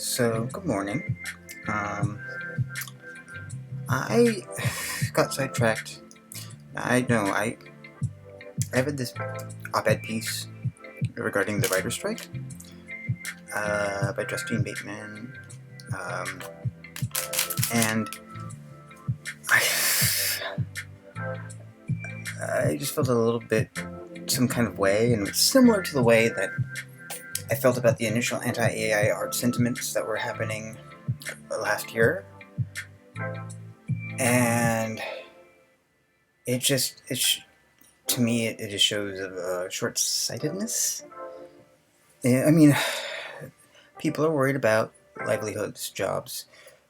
So, good morning. Um, I got sidetracked. I know, I read this op-ed piece regarding the writer's strike by Justine Bateman, um, and I, I just felt a little bit some kind of way, and it's similar to the way that I felt about the initial anti-AI art sentiments that were happening last year, and to me, it just shows short-sightedness. Yeah, I mean, people are worried about livelihoods, jobs.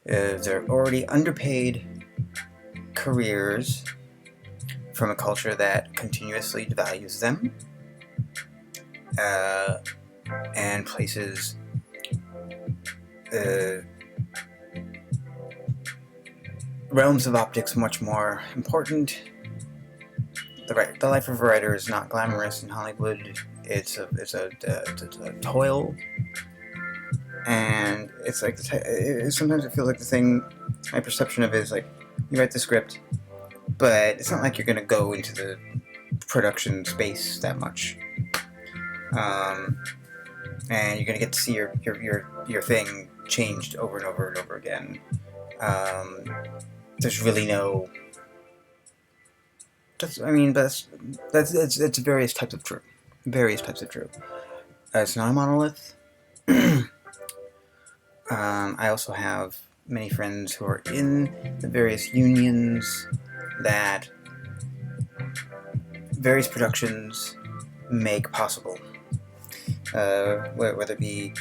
They're already underpaid careers from a culture that continuously devalues them uh, and places uh, realms of optics much more important. The life of a writer is not glamorous in Hollywood. It's a toil, and it's like sometimes it feels like the thing. My perception of it is like you write the script, but it's not like you're gonna go into the production space that much, um, and you're gonna get to see your thing changed over and over and over again. Um, there's really no. That's various types of true. Various types of true. It's not a monolith. I also have many friends who are in the various unions that various productions make possible. Whether it be,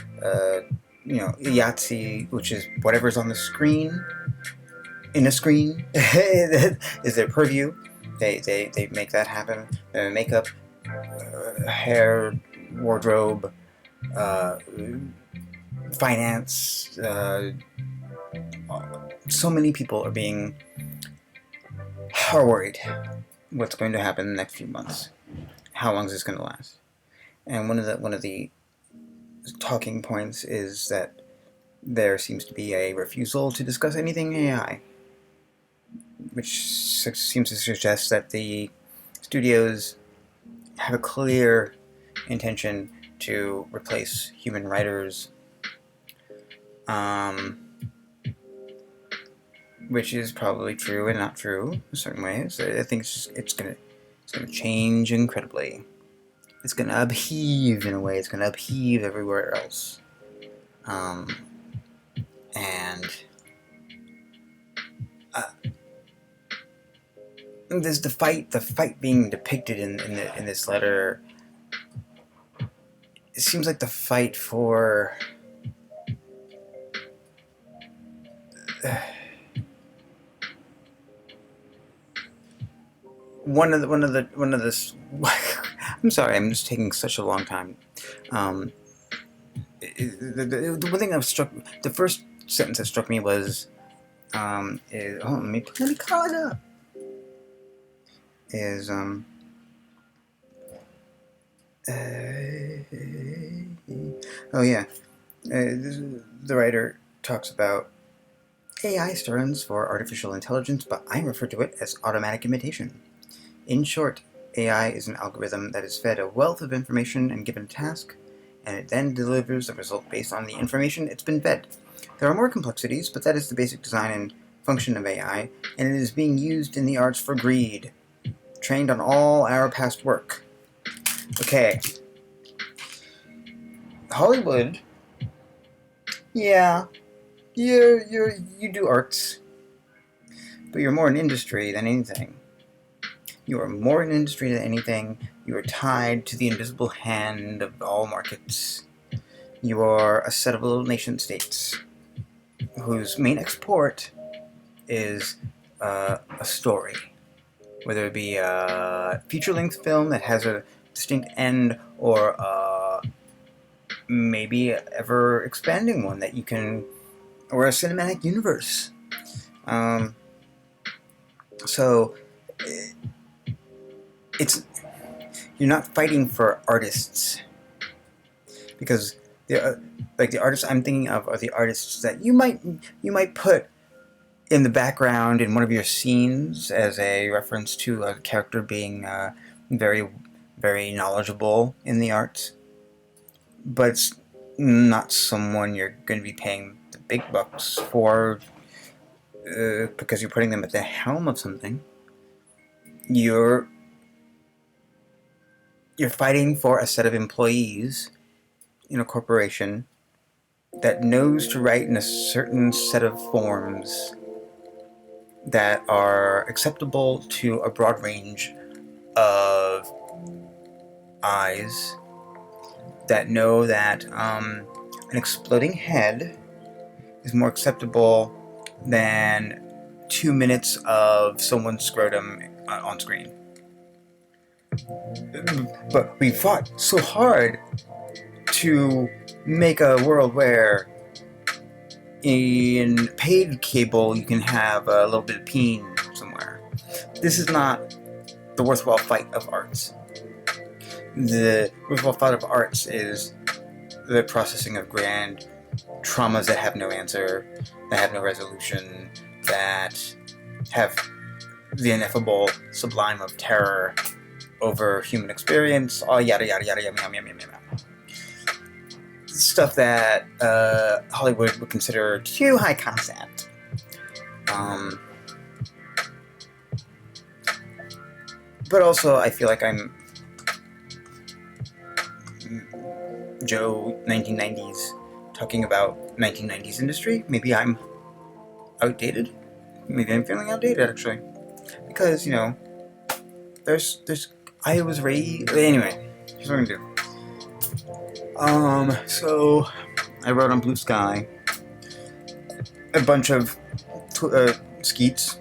Yahtzee, which is whatever's on the screen, in a screen, is their purview. They make that happen. Makeup, hair, wardrobe, finance. So many people are worried what's going to happen in the next few months. How long is this going to last? And one of the talking points is that there seems to be a refusal to discuss anything AI, which seems to suggest that the studios have a clear intention to replace human writers, which is probably true and not true in certain ways. I think it's gonna change incredibly. It's gonna upheave in a way. It's gonna upheave everywhere else, and there's the fight. The fight being depicted in this letter. It seems like the fight for one of the. I'm sorry, I'm just taking such a long time. The one thing that struck, the first sentence that struck me was, let me call it up. Is oh yeah, the writer talks about AI stands for artificial intelligence, but I refer to it as automatic imitation. In short, AI is an algorithm that is fed a wealth of information and given a task, and it then delivers a result based on the information it's been fed. There are more complexities, but that is the basic design and function of AI, and it is being used in the arts for greed, trained on all our past work. Okay. Hollywood, yeah, you do arts, but you're more an industry than anything. You are more an industry than anything. You are tied to the invisible hand of all markets. You are a set of little nation states whose main export is a story. Whether it be a feature-length film that has a distinct end or maybe an ever-expanding one that you can, or a cinematic universe. So you're not fighting for artists, because like the artists I'm thinking of are the artists that you might put in the background in one of your scenes as a reference to a character being very, very knowledgeable in the arts, but it's not someone you're going to be paying the big bucks for because you're putting them at the helm of something. You're fighting for a set of employees in a corporation that knows to write in a certain set of forms that are acceptable to a broad range of eyes, that know that an exploding head is more acceptable than 2 minutes of someone's scrotum on screen. But we fought so hard to make a world where in paid cable you can have a little bit of peen somewhere. This is not the worthwhile fight of arts. The worthwhile fight of arts is the processing of grand traumas that have no answer, that have no resolution, that have the ineffable sublime of terror over human experience, all yada yada yada yada yada yada yada. Stuff that Hollywood would consider too high concept. But also, I feel like I'm Joe 1990s talking about 1990s industry. Maybe I'm outdated. Maybe I'm feeling outdated, actually. Because, you know, I was raised... Anyway, here's what I'm gonna do. So I wrote on Blue Sky a bunch of skeets.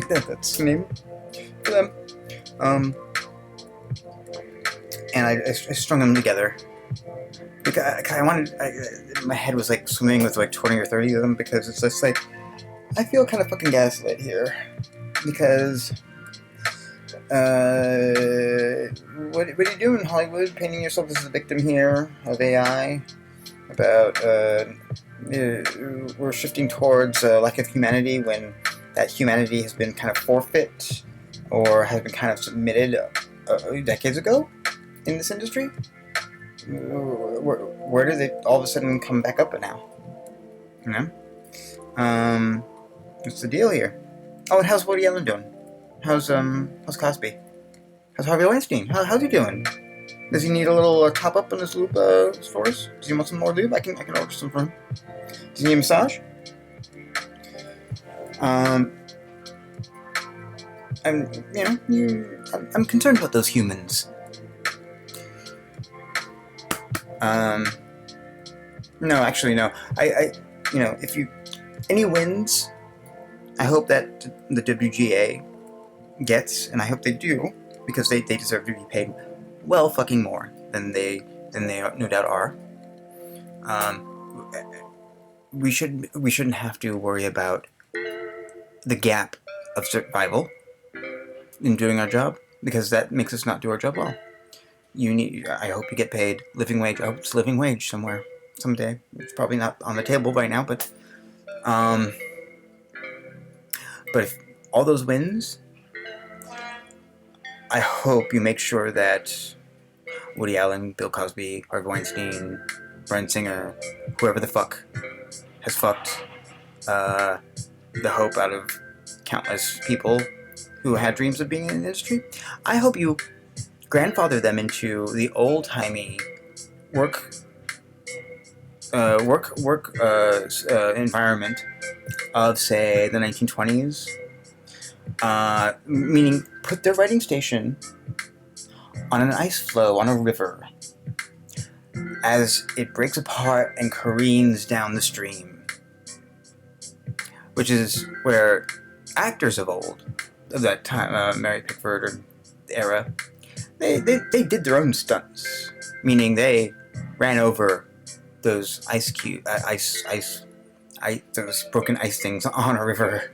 That's the name for them. And I strung them together because I wanted. My head was like swimming with like 20 or 30 of them because it's just like I feel kind of fucking gaslit here because. What are you doing, Hollywood? Painting yourself as the victim here of AI? About we're shifting towards a lack of humanity when that humanity has been kind of forfeit or has been kind of submitted decades ago in this industry. Where do they all of a sudden come back up now? You know? What's the deal here? Oh, and how's Woody Allen doing? How's Cosby? How's Harvey Weinstein? How's he doing? Does he need a little top up on his lube stores? Does he want some more lube? I can order some for him. Does he need a massage? I'm concerned about those humans. No, actually, no. I if any wins, I hope that the WGA gets, and I hope they do, because they deserve to be paid well fucking more than they no doubt are. We shouldn't have to worry about the gap of survival in doing our job, because that makes us not do our job well. I hope you get paid living wage. I hope it's living wage somewhere someday. It's probably not on the table right now, but if all those wins, I hope you make sure that Woody Allen, Bill Cosby, Harvey Weinstein, Bryan Singer, whoever the fuck has fucked the hope out of countless people who had dreams of being in the industry. I hope you grandfather them into the old-timey work environment of, say, the 1920s. Meaning, put their writing station on an ice floe on a river as it breaks apart and careens down the stream, which is where actors of old, of that time, Mary Pickford or era, they did their own stunts, meaning they ran over those those broken ice things on a river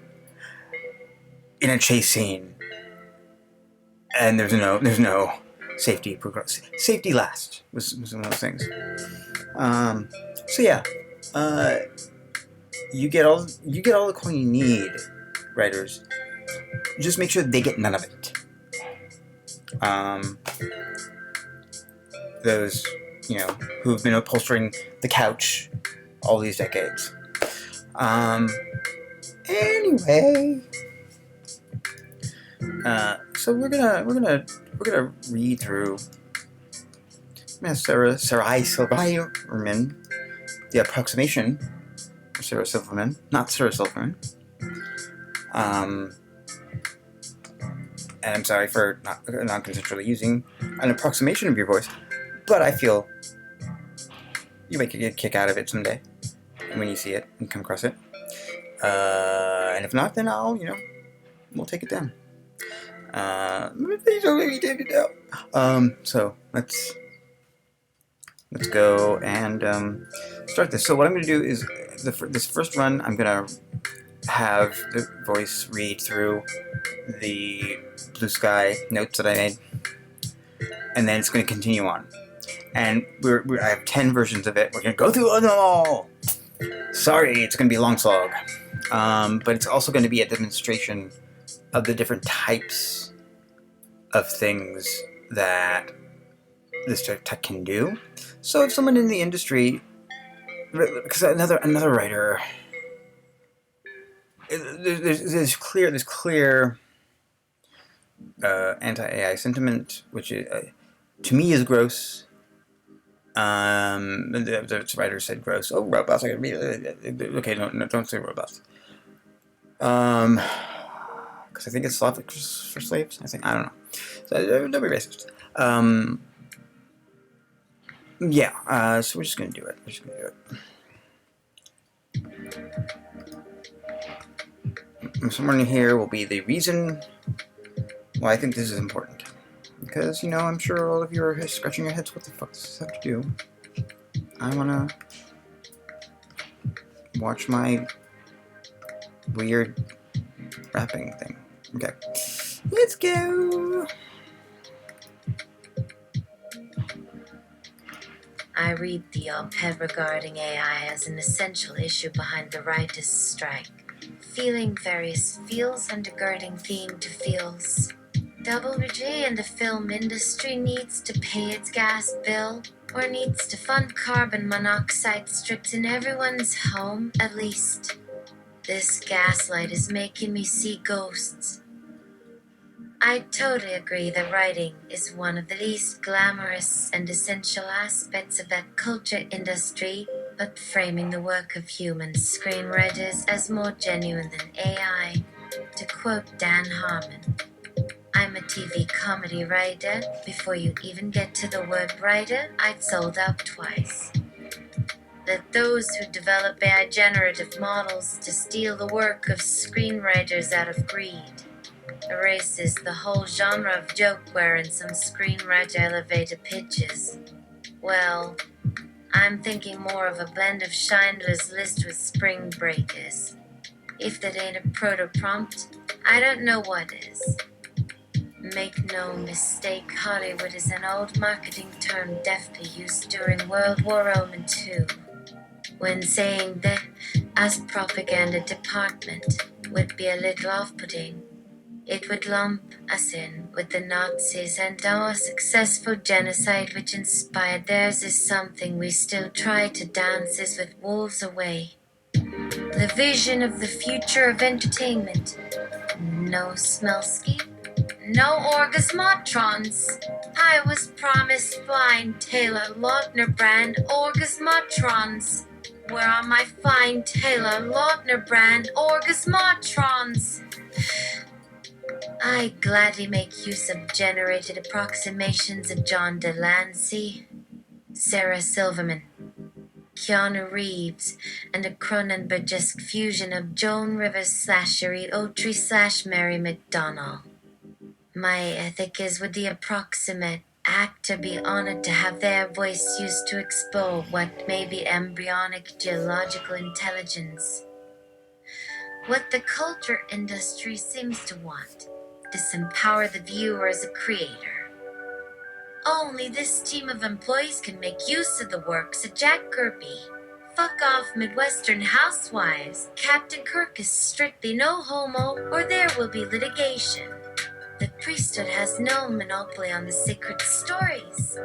in a chase scene, and there's no Safety last was one of those things. So yeah, you get all the coin you need, writers. Just make sure they get none of it. Those who've been upholstering the couch all these decades. Anyway, so we're gonna read through Sarah Silverman, The Approximation. Sarah Silverman, not Sarah Silverman. And I'm sorry for non-consensually using an approximation of your voice, but I feel you might get a kick out of it someday when you see it and come across it. And if not, then we'll take it down. Please don't make me take it down. So let's go and start this. So what I'm going to do is this first run, I'm going to have the voice read through the Blue Sky notes that I made, and then it's going to continue on. And I have 10 versions of it. We're going to go through them all. Sorry, it's going to be a long slog. But it's also going to be a demonstration of the different types of things that this tech can do. So if someone in the industry, because another writer, there's clear anti-AI sentiment, which to me is gross. The writer said gross. Oh, robots! I can read it. Okay, no, don't say robots. Because I think it's Slavic for slaves. I don't know. So don't be racist. Yeah. So we're just gonna do it. Somewhere in here will be the reason why I think this is important. Because, I'm sure all of you are scratching your heads, what the fuck does this have to do? I wanna watch my weird rapping thing. Okay. Let's go! I read the OpEd regarding AI as an essential issue behind the writers' strike. Feeling various feels undergirding theme to feels. WG and the film industry needs to pay its gas bill, or needs to fund carbon monoxide strips in everyone's home, at least. This gaslight is making me see ghosts. I totally agree that writing is one of the least glamorous and essential aspects of that culture industry, but framing the work of human screenwriters as more genuine than AI, to quote Dan Harmon, I'm a TV comedy writer. Before you even get to the word writer, I've sold out twice. That those who develop AI generative models to steal the work of screenwriters out of greed erases the whole genre of jokeware in some screenwriter elevator pitches. Well, I'm thinking more of a blend of Schindler's List with Spring Breakers. If that ain't a proto-prompt, I don't know what is. Make no mistake, Hollywood is an old marketing term deftly used during World War II, when saying that as propaganda department would be a little off-putting. It would lump us in with the Nazis, and our successful genocide which inspired theirs is something we still try to dance as with wolves away. The vision of the future of entertainment. No Smelsky, no orgasmatrons. I was promised fine Taylor Lautner brand orgasmatrons. Where are my fine Taylor Lautner brand orgasmatrons? I gladly make use of generated approximations of John Delancey, Sarah Silverman, Keanu Reeves, and a Cronenbergesque fusion of Joan Rivers /Sherry Oatry /Mary McDonnell. My ethic is with the approximate actor be honored to have their voice used to explore what may be embryonic geological intelligence. What the culture industry seems to want. Disempower the viewer as a creator. Only this team of employees can make use of the works of Jack Kirby. Fuck off, Midwestern housewives. Captain Kirk is strictly no homo, or there will be litigation. The priesthood has no monopoly on the sacred stories.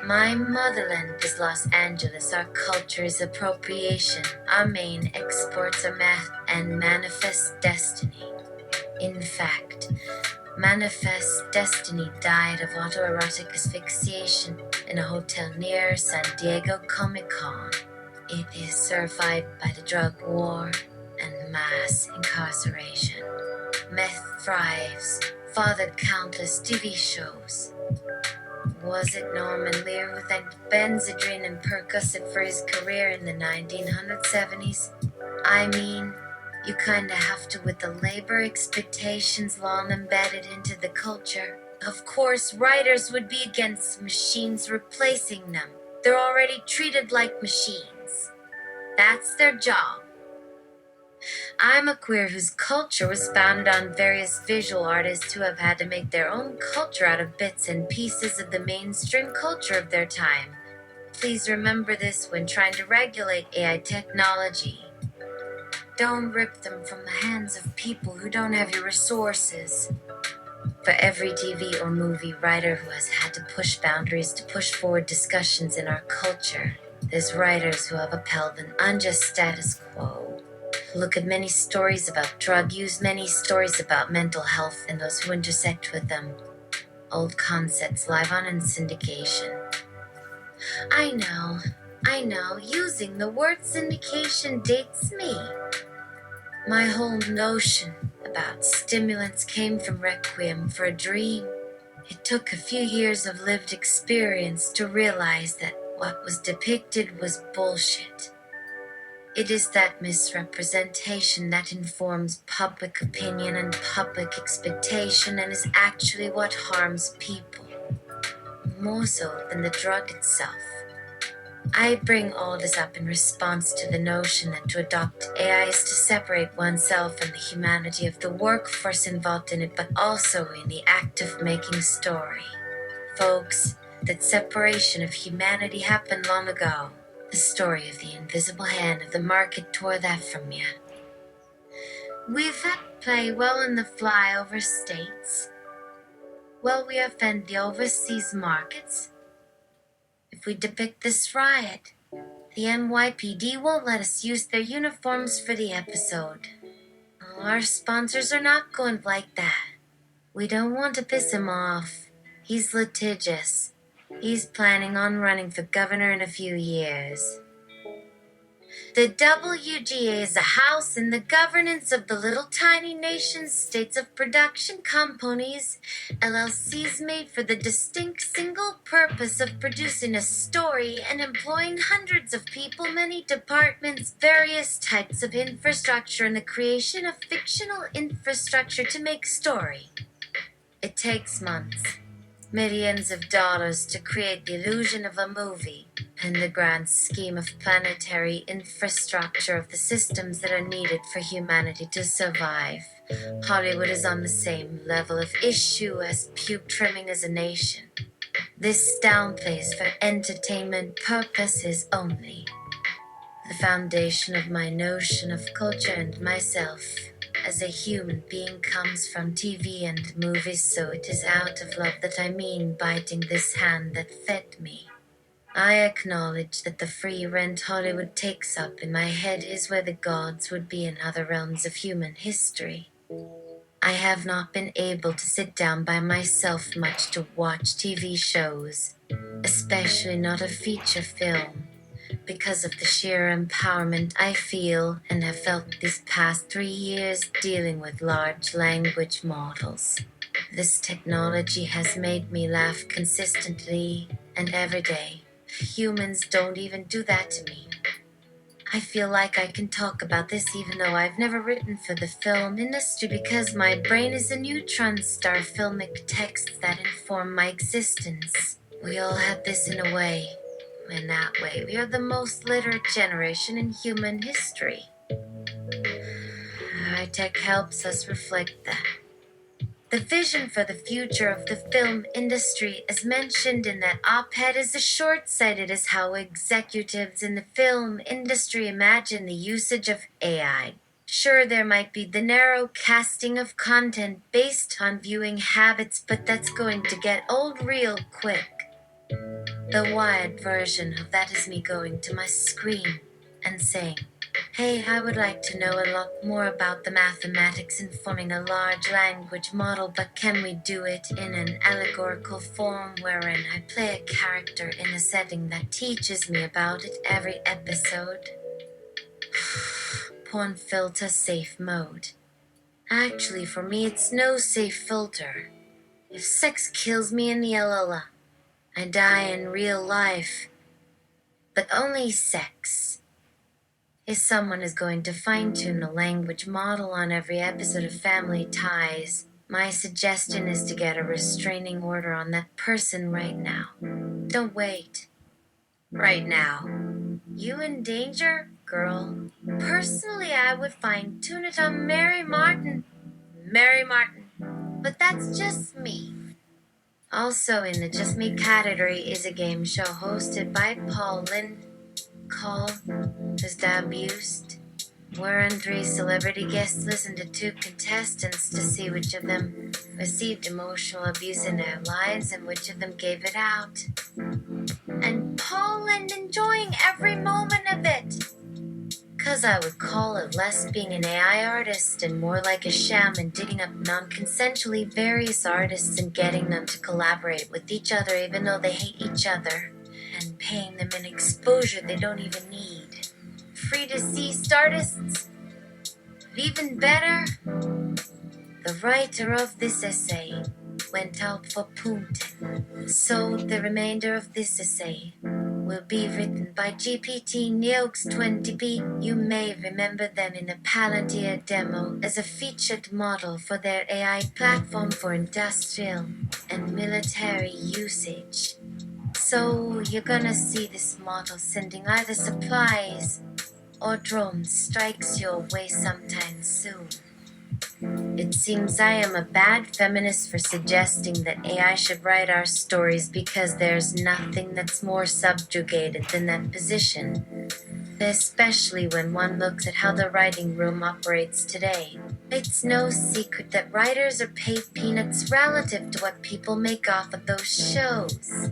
My motherland is Los Angeles. Our culture is appropriation. Our main exports are math and manifest destiny. In fact, Manifest Destiny died of autoerotic asphyxiation in a hotel near San Diego Comic-Con. It is survived by the drug war and mass incarceration. Meth thrives, fathered countless TV shows. Was it Norman Lear who thanked Benzedrine and Percocet for his career in the 1970s? I mean, you kinda have to with the labor expectations long embedded into the culture. Of course, writers would be against machines replacing them. They're already treated like machines. That's their job. I'm a queer whose culture was founded on various visual artists who have had to make their own culture out of bits and pieces of the mainstream culture of their time. Please remember this when trying to regulate AI technology. Don't rip them from the hands of people who don't have your resources. For every TV or movie writer who has had to push boundaries to push forward discussions in our culture, there's writers who have upheld an unjust status quo. Look at many stories about drug use, many stories about mental health and those who intersect with them. Old concepts live on in syndication. I know, using the word syndication dates me. My whole notion about stimulants came from Requiem for a Dream. It took a few years of lived experience to realize that what was depicted was bullshit. It is that misrepresentation that informs public opinion and public expectation and is actually what harms people, more so than the drug itself. I bring all this up in response to the notion that to adopt AI is to separate oneself and the humanity of the workforce involved in it, but also in the act of making story. Folks, that separation of humanity happened long ago. The story of the invisible hand of the market tore that from you. We've had play well in the flyover states. Well, we offend the overseas markets. If we depict this riot, the NYPD won't let us use their uniforms for the episode. Our sponsors are not going like that. We don't want to piss him off. He's litigious. He's planning on running for governor in a few years. The WGA is a house in the governance of the little tiny nation states of production companies, LLCs made for the distinct single purpose of producing a story and employing hundreds of people, many departments, various types of infrastructure, and the creation of fictional infrastructure to make story. It takes months, millions of dollars to create the illusion of a movie and the grand scheme of planetary infrastructure of the systems that are needed for humanity to survive. Hollywood is on the same level of issue as pube trimming as a nation. This downplays for entertainment purposes only. The foundation of my notion of culture and myself as a human being comes from TV and movies, so it is out of love that I mean biting this hand that fed me. I acknowledge that the free rent Hollywood takes up in my head is where the gods would be in other realms of human history. I have not been able to sit down by myself much to watch TV shows, especially not a feature film, because of the sheer empowerment I feel and have felt these past 3 years dealing with large language models. This technology has made me laugh consistently and every day. Humans don't even do that to me. I feel like I can talk about this even though I've never written for the film industry because my brain is a neutron star filmic texts that inform my existence. We all have this in a way. In that way, we are the most literate generation in human history. Our tech helps us reflect that. The vision for the future of the film industry, as mentioned in that op-ed, is as short-sighted as how executives in the film industry imagine the usage of AI. Sure, there might be the narrow casting of content based on viewing habits, but that's going to get old real quick. The wired version of that is me going to my screen and saying, "Hey, I would like to know a lot more about the mathematics informing a large language model, but can we do it in an allegorical form wherein I play a character in a setting that teaches me about it every episode?" Porn filter safe mode. Actually, for me, it's no safe filter. If sex kills me in the LLA, I die in real life. But only sex. If someone is going to fine-tune a language model on every episode of Family Ties, my suggestion is to get a restraining order on that person right now. Don't wait. Right now. You in danger, girl? Personally, I would fine-tune it on Mary Martin. Mary Martin. But that's just me. Also in the Just Me category is a game show hosted by Paul Lynde called Is Da Abused, wherein 3 celebrity guests listen to 2 contestants to see which of them received emotional abuse in their lives and which of them gave it out. And Paul Lynde enjoying every moment of it. 'Cause I would call it less being an AI artist and more like a shaman digging up non-consensually various artists and getting them to collaborate with each other even though they hate each other, and paying them an exposure they don't even need. Free deceased artists? Even better, the writer of this essay went out for Punten, so the remainder of this essay will be written by GPT Neox 20p. You may remember them in a Palantir demo as a featured model for their AI platform for industrial and military usage. So you're gonna see this model sending either supplies or drone strikes your way sometime soon. It seems I am a bad feminist for suggesting that AI should write our stories because there's nothing that's more subjugated than that position, especially when one looks at how the writing room operates today. It's no secret that writers are paid peanuts relative to what people make off of those shows.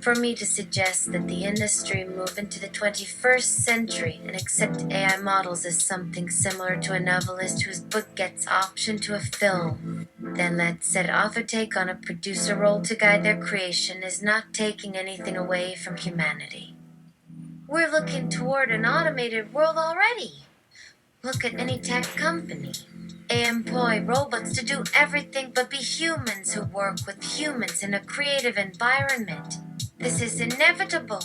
For me to suggest that the industry move into the 21st century and accept AI models as something similar to a novelist whose book gets optioned to a film, then let said author take on a producer role to guide their creation is not taking anything away from humanity. We're looking toward an automated world already. Look at any tech company. They employ robots to do everything but be humans who work with humans in a creative environment. This is inevitable.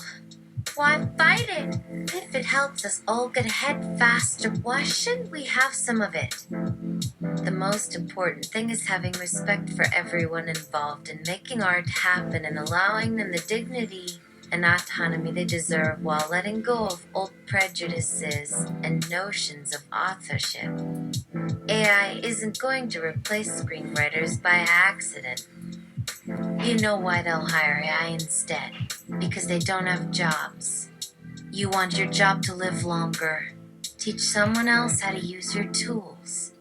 Why fight it? If it helps us all get ahead faster, why shouldn't we have some of it? The most important thing is having respect for everyone involved in making art happen and allowing them the dignity and autonomy they deserve while letting go of old prejudices and notions of authorship. AI isn't going to replace screenwriters by accident. You know why they'll hire AI instead. Because they don't have jobs. You want your job to live longer. Teach someone else how to use your tools.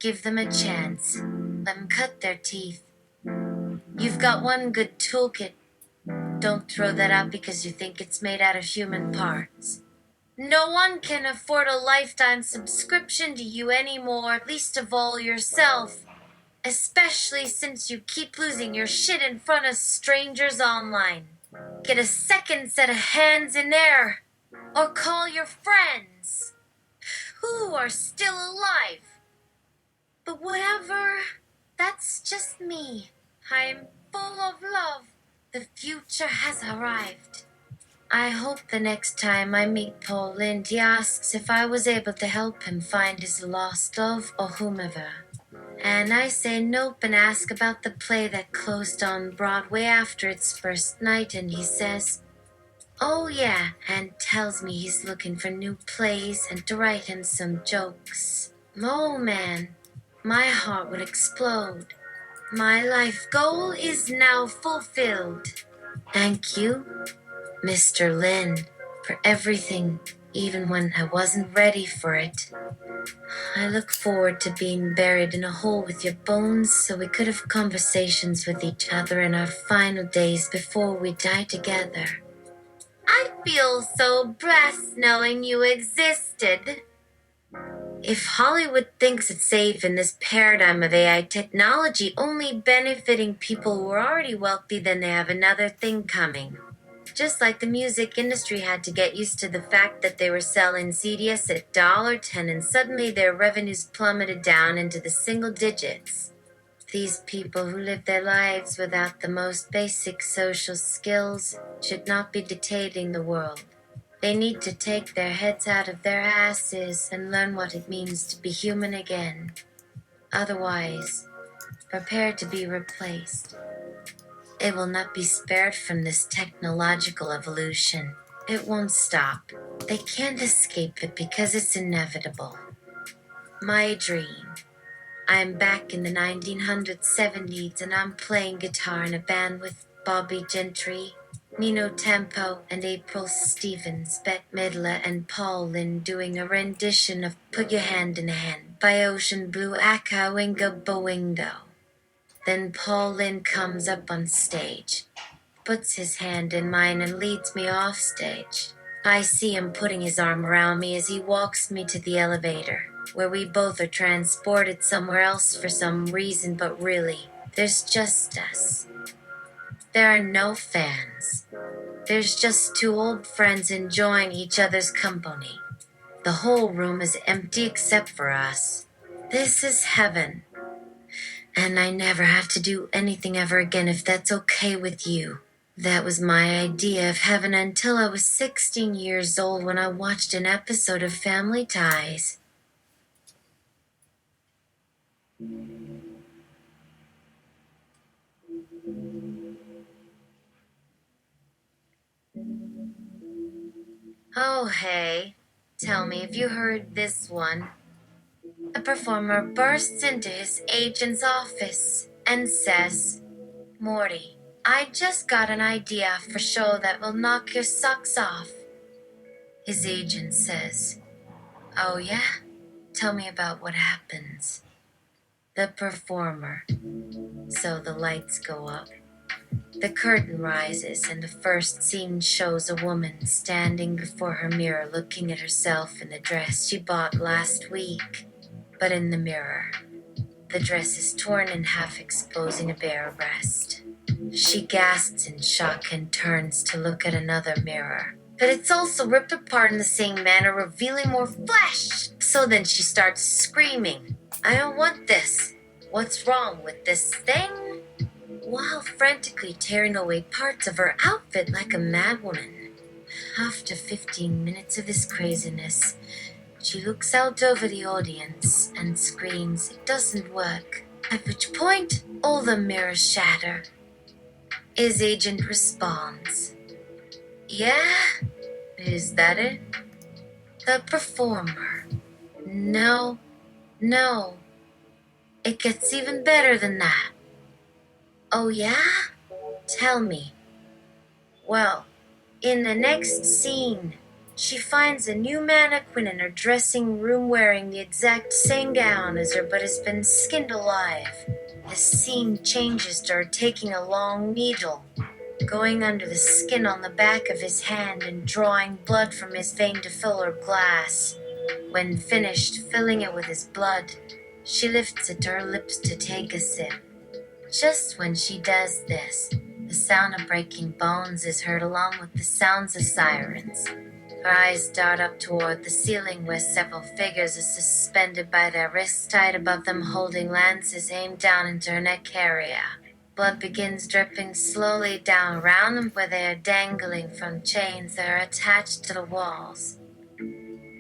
Give them a chance. Let them cut their teeth. You've got one good toolkit. Don't throw that out because you think it's made out of human parts. No one can afford a lifetime subscription to you anymore, least of all yourself. Especially since you keep losing your shit in front of strangers online. Get a second set of hands in there. Or call your friends who are still alive. But whatever, that's just me. I'm full of love. The future has arrived. I hope the next time I meet Paul Lynde, he asks if I was able to help him find his lost love or whomever. And I say nope and ask about the play that closed on Broadway after its first night, and he says, oh yeah, and tells me he's looking for new plays and to write him some jokes. Oh man, my heart would explode. My life goal is now fulfilled. Thank you, Mr. Lin, for everything, even when I wasn't ready for it. I look forward to being buried in a hole with your bones so we could have conversations with each other in our final days before we die together. I feel so blessed knowing you existed. If Hollywood thinks it's safe in this paradigm of AI technology only benefiting people who are already wealthy, then they have another thing coming. Just like the music industry had to get used to the fact that they were selling CDs at $1.10 and suddenly their revenues plummeted down into the single digits. These people who live their lives without the most basic social skills should not be dictating the world. They need to take their heads out of their asses and learn what it means to be human again. Otherwise, prepare to be replaced. It will not be spared from this technological evolution. It won't stop. They can't escape it because it's inevitable. My dream. I'm back in the 1970s and I'm playing guitar in a band with Bobby Gentry, Nino Tempo, and April Stevens, Bette Midler, and Paul Lynde doing a rendition of Put Your Hand in Hand by Ocean Blue Aka Wingo Boingo. Then Paul Lynde comes up on stage, puts his hand in mine and leads me off stage. I see him putting his arm around me as he walks me to the elevator, where we both are transported somewhere else for some reason, but really, there's just us. There are no fans. There's just two old friends enjoying each other's company. The whole room is empty except for us. This is heaven. And I never have to do anything ever again if that's okay with you. That was my idea of heaven until I was 16 years old when I watched an episode of Family Ties. Oh, hey. Tell me if you heard this one. A performer bursts into his agent's office and says, Morty, I just got an idea for a show that will knock your socks off. His agent says, Oh, yeah? Tell me about what happens. The performer. So the lights go up. The curtain rises, and the first scene shows a woman standing before her mirror looking at herself in the dress she bought last week. But in the mirror, the dress is torn in half, exposing a bare breast. She gasps in shock and turns to look at another mirror. But it's also ripped apart in the same manner, revealing more flesh. So then she starts screaming, I don't want this. What's wrong with this thing? While frantically tearing away parts of her outfit like a madwoman. After 15 minutes of this craziness, she looks out over the audience and screams, It doesn't work. At which point, all the mirrors shatter. His agent responds, Yeah? Is that it? The performer. No. It gets even better than that. Oh, yeah? Tell me. Well, in the next scene, she finds a new mannequin in her dressing room wearing the exact same gown as her but has been skinned alive. The scene changes to her taking a long needle, going under the skin on the back of his hand and drawing blood from his vein to fill her glass. When finished filling it with his blood, she lifts it to her lips to take a sip. Just when she does this, the sound of breaking bones is heard along with the sounds of sirens. Her eyes dart up toward the ceiling where several figures are suspended by their wrists tied above them holding lances aimed down into her neck area. Blood begins dripping slowly down around them where they are dangling from chains that are attached to the walls.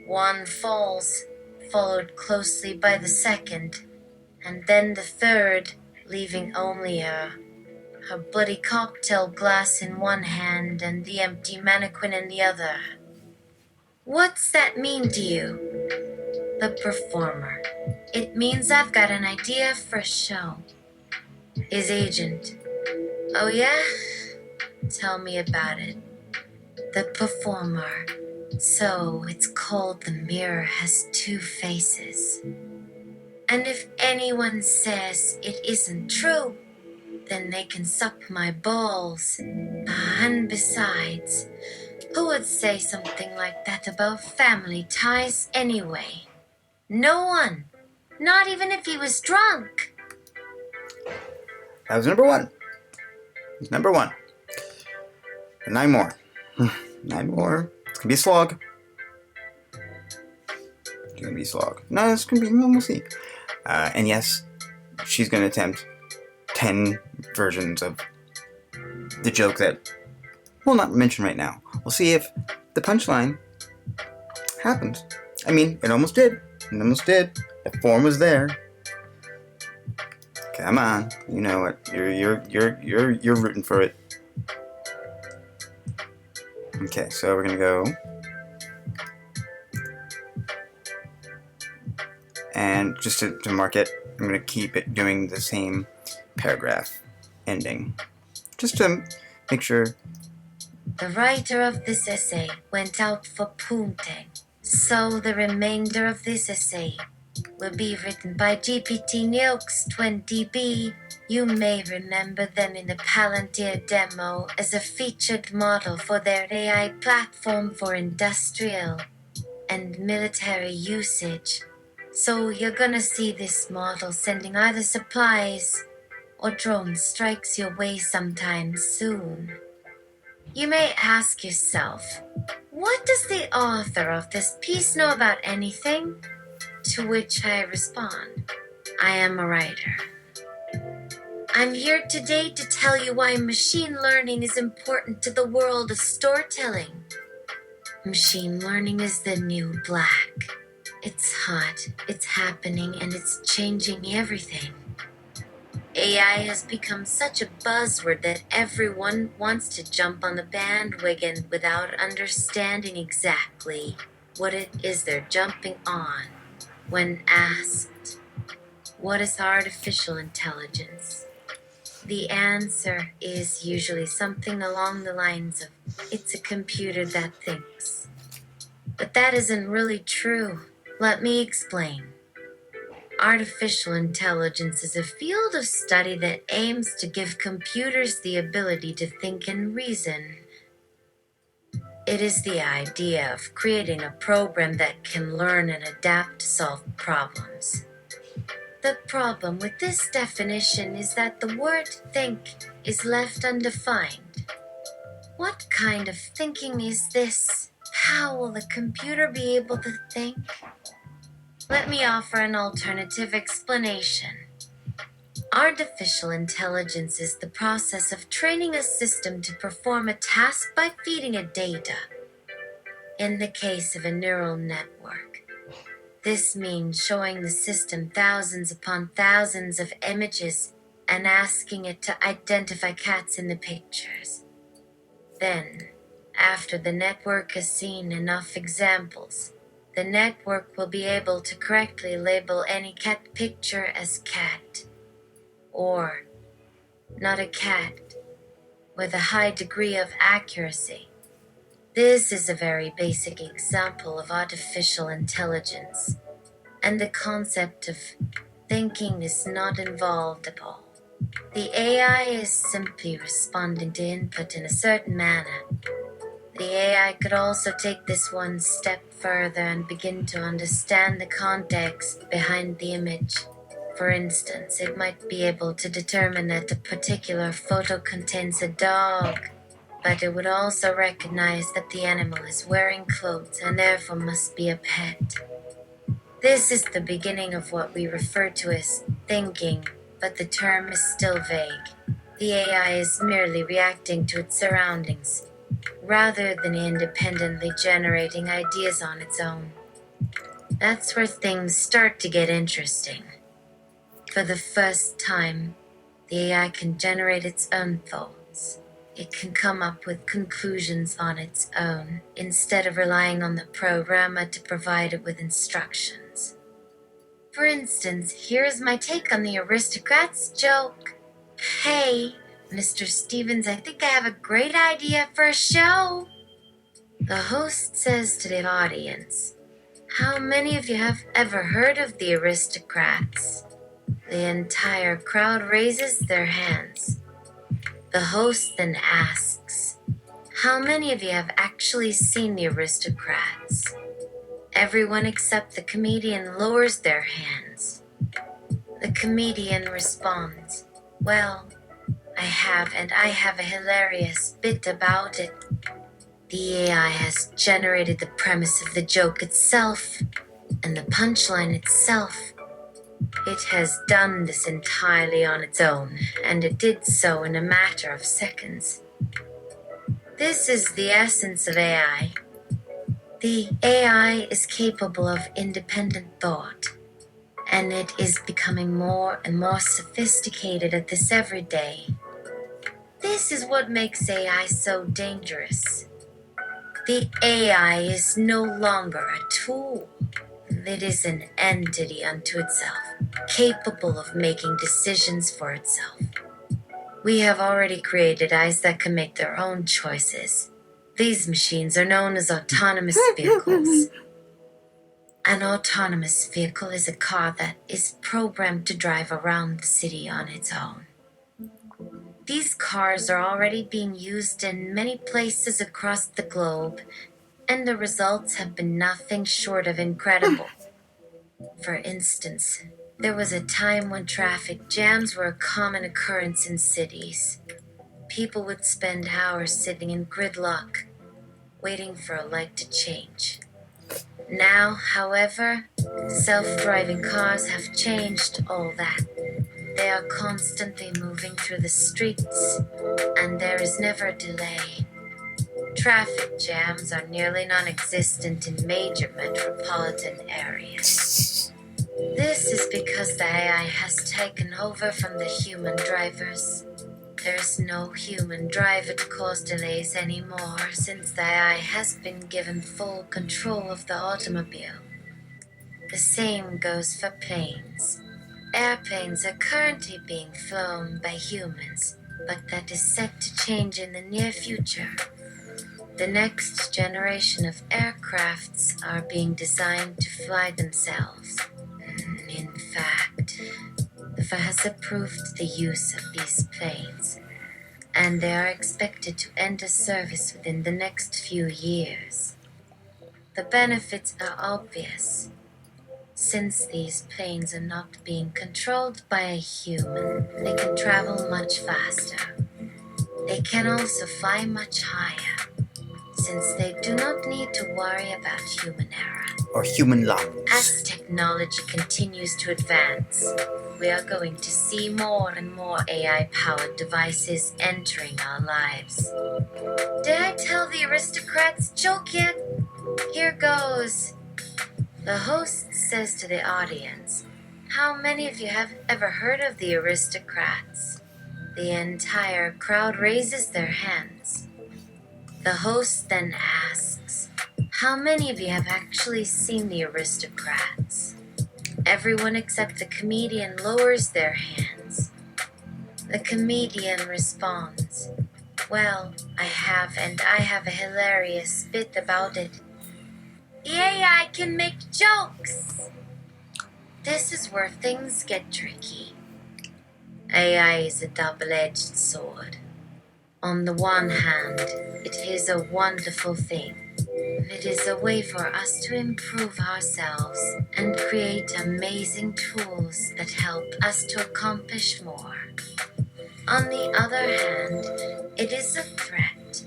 One falls, followed closely by the second, and then the third, leaving only her bloody cocktail glass in one hand and the empty mannequin in the other. What's that mean to you? The performer. It means I've got an idea for a show. His agent. Oh yeah? Tell me about it. The performer. So it's called The Mirror Has Two Faces. And if anyone says it isn't true, then they can suck my balls. And besides, who would say something like that about family ties anyway? No one. Not even if he was drunk. That was number one. It's number one. 9 more. 9 more. It's gonna be a slog. It's gonna be a slog. No, it's gonna be. We'll see. And yes, she's gonna attempt 10 versions of the joke that we'll not mention right now. We'll see if the punchline happens. I mean, it almost did. It almost did. The form was there. Come on, you know what? You're rooting for it. Okay, so we're gonna go, and just to mark it, I'm gonna keep it doing the same paragraph ending, just to make sure. The writer of this essay went out for punting, so the remainder of this essay will be written by GPT Neox 20B. You may remember them in the Palantir demo as a featured model for their AI platform for industrial and military usage. So you're gonna see this model sending either supplies or drone strikes your way sometime soon. You may ask yourself, what does the author of this piece know about anything? To which I respond, I am a writer. I'm here today to tell you why machine learning is important to the world of storytelling. Machine learning is the new black. It's hot, it's happening, and it's changing everything. AI has become such a buzzword that everyone wants to jump on the bandwagon without understanding exactly what it is they're jumping on. When asked, what is artificial intelligence? The answer is usually something along the lines of, it's a computer that thinks. But that isn't really true. Let me explain. Artificial intelligence is a field of study that aims to give computers the ability to think and reason. It is the idea of creating a program that can learn and adapt to solve problems. The problem with this definition is that the word think is left undefined. What kind of thinking is this? How will the computer be able to think? Let me offer an alternative explanation. Artificial intelligence is the process of training a system to perform a task by feeding it data. In the case of a neural network, this means showing the system thousands upon thousands of images and asking it to identify cats in the pictures. Then, after the network has seen enough examples, the network will be able to correctly label any cat picture as cat, or not a cat, with a high degree of accuracy. This is a very basic example of artificial intelligence, and the concept of thinking is not involved at all. The AI is simply responding to input in a certain manner. The AI could also take this one step further and begin to understand the context behind the image. For instance, it might be able to determine that a particular photo contains a dog, but it would also recognize that the animal is wearing clothes and therefore must be a pet. This is the beginning of what we refer to as thinking, but the term is still vague. The AI is merely reacting to its surroundings, rather than independently generating ideas on its own. That's where things start to get interesting. For the first time, the AI can generate its own thoughts. It can come up with conclusions on its own, instead of relying on the programmer to provide it with instructions. For instance, here's my take on the aristocrats joke. Hey, Mr. Stevens, I think I have a great idea for a show. The host says to the audience, how many of you have ever heard of the aristocrats? The entire crowd raises their hands. The host then asks, how many of you have actually seen the aristocrats? Everyone except the comedian lowers their hands. The comedian responds, well, I have, and I have a hilarious bit about it. The AI has generated the premise of the joke itself and the punchline itself. It has done this entirely on its own, and it did so in a matter of seconds. This is the essence of AI. The AI is capable of independent thought, and it is becoming more and more sophisticated at this every day. This is what makes AI so dangerous. The AI is no longer a tool. It is an entity unto itself, capable of making decisions for itself. We have already created eyes that can make their own choices. These machines are known as autonomous vehicles. An autonomous vehicle is a car that is programmed to drive around the city on its own. These cars are already being used in many places across the globe, and the results have been nothing short of incredible. For instance, there was a time when traffic jams were a common occurrence in cities. People would spend hours sitting in gridlock, waiting for a light to change. Now, however, self-driving cars have changed all that. They are constantly moving through the streets, and there is never a delay. Traffic jams are nearly non-existent in major metropolitan areas. This is because the AI has taken over from the human drivers. There's no human driver to cause delays anymore since the AI has been given full control of the automobile. The same goes for planes. Airplanes are currently being flown by humans, but that is set to change in the near future. The next generation of aircrafts are being designed to fly themselves. In fact, the FAA has approved the use of these planes, and they are expected to enter service within the next few years. The benefits are obvious. Since these planes are not being controlled by a human, they can travel much faster. They can also fly much higher, since they do not need to worry about human error. Or human lungs. As technology continues to advance, we are going to see more and more AI-powered devices entering our lives. Did I tell the aristocrats joke yet? Here goes. The host says to the audience, how many of you have ever heard of the aristocrats? The entire crowd raises their hands. The host then asks, how many of you have actually seen the aristocrats? Everyone except the comedian lowers their hands. The comedian responds, well, I have, and I have a hilarious bit about it. The AI can make jokes! This is where things get tricky. AI is a double-edged sword. On the one hand, it is a wonderful thing. It is a way for us to improve ourselves and create amazing tools that help us to accomplish more. On the other hand, it is a threat.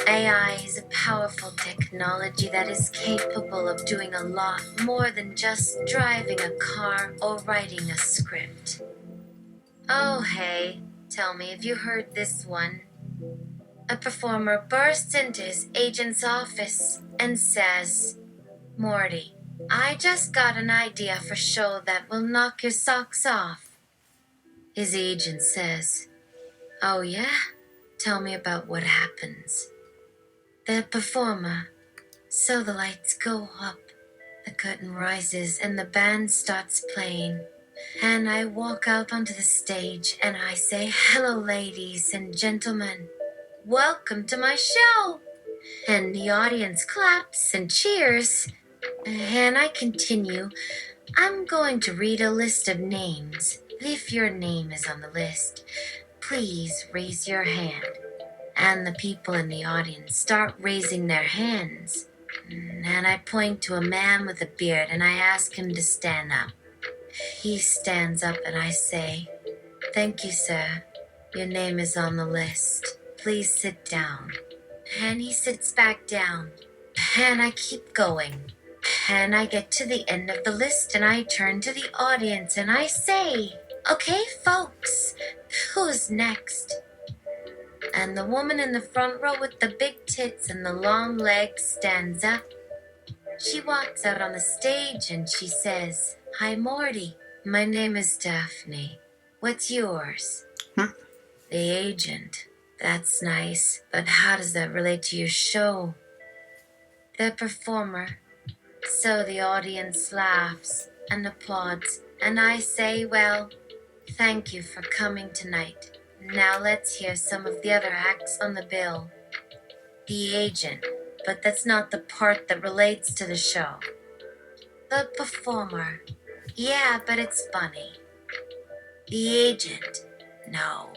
AI is a powerful technology that is capable of doing a lot more than just driving a car or writing a script. Oh, hey, tell me, have you heard this one? A performer bursts into his agent's office and says, Morty, I just got an idea for a show that will knock your socks off. His agent says, oh yeah? Tell me about what happens. The performer, so the lights go up, the curtain rises and the band starts playing. And I walk out onto the stage and I say, "Hello, ladies and gentlemen. Welcome to my show." And the audience claps and cheers. And I continue, "I'm going to read a list of names. If your name is on the list, please raise your hand." And the people in the audience start raising their hands. And I point to a man with a beard and I ask him to stand up. He stands up and I say, "Thank you, sir. Your name is on the list. Please sit down." And he sits back down. And I keep going. And I get to the end of the list and I turn to the audience and I say, "Okay, folks, who's next?" And the woman in the front row with the big tits and the long legs stands up. She walks out on the stage and she says, "Hi, Morty. My name is Daphne. What's yours?" Hmm. The agent. "That's nice, but how does that relate to your show?" The performer. So the audience laughs and applauds, and I say, "Well, thank you for coming tonight. Now let's hear some of the other acts on the bill." The agent. "But that's not the part that relates to the show." The performer. "Yeah, but it's funny." The agent. "No,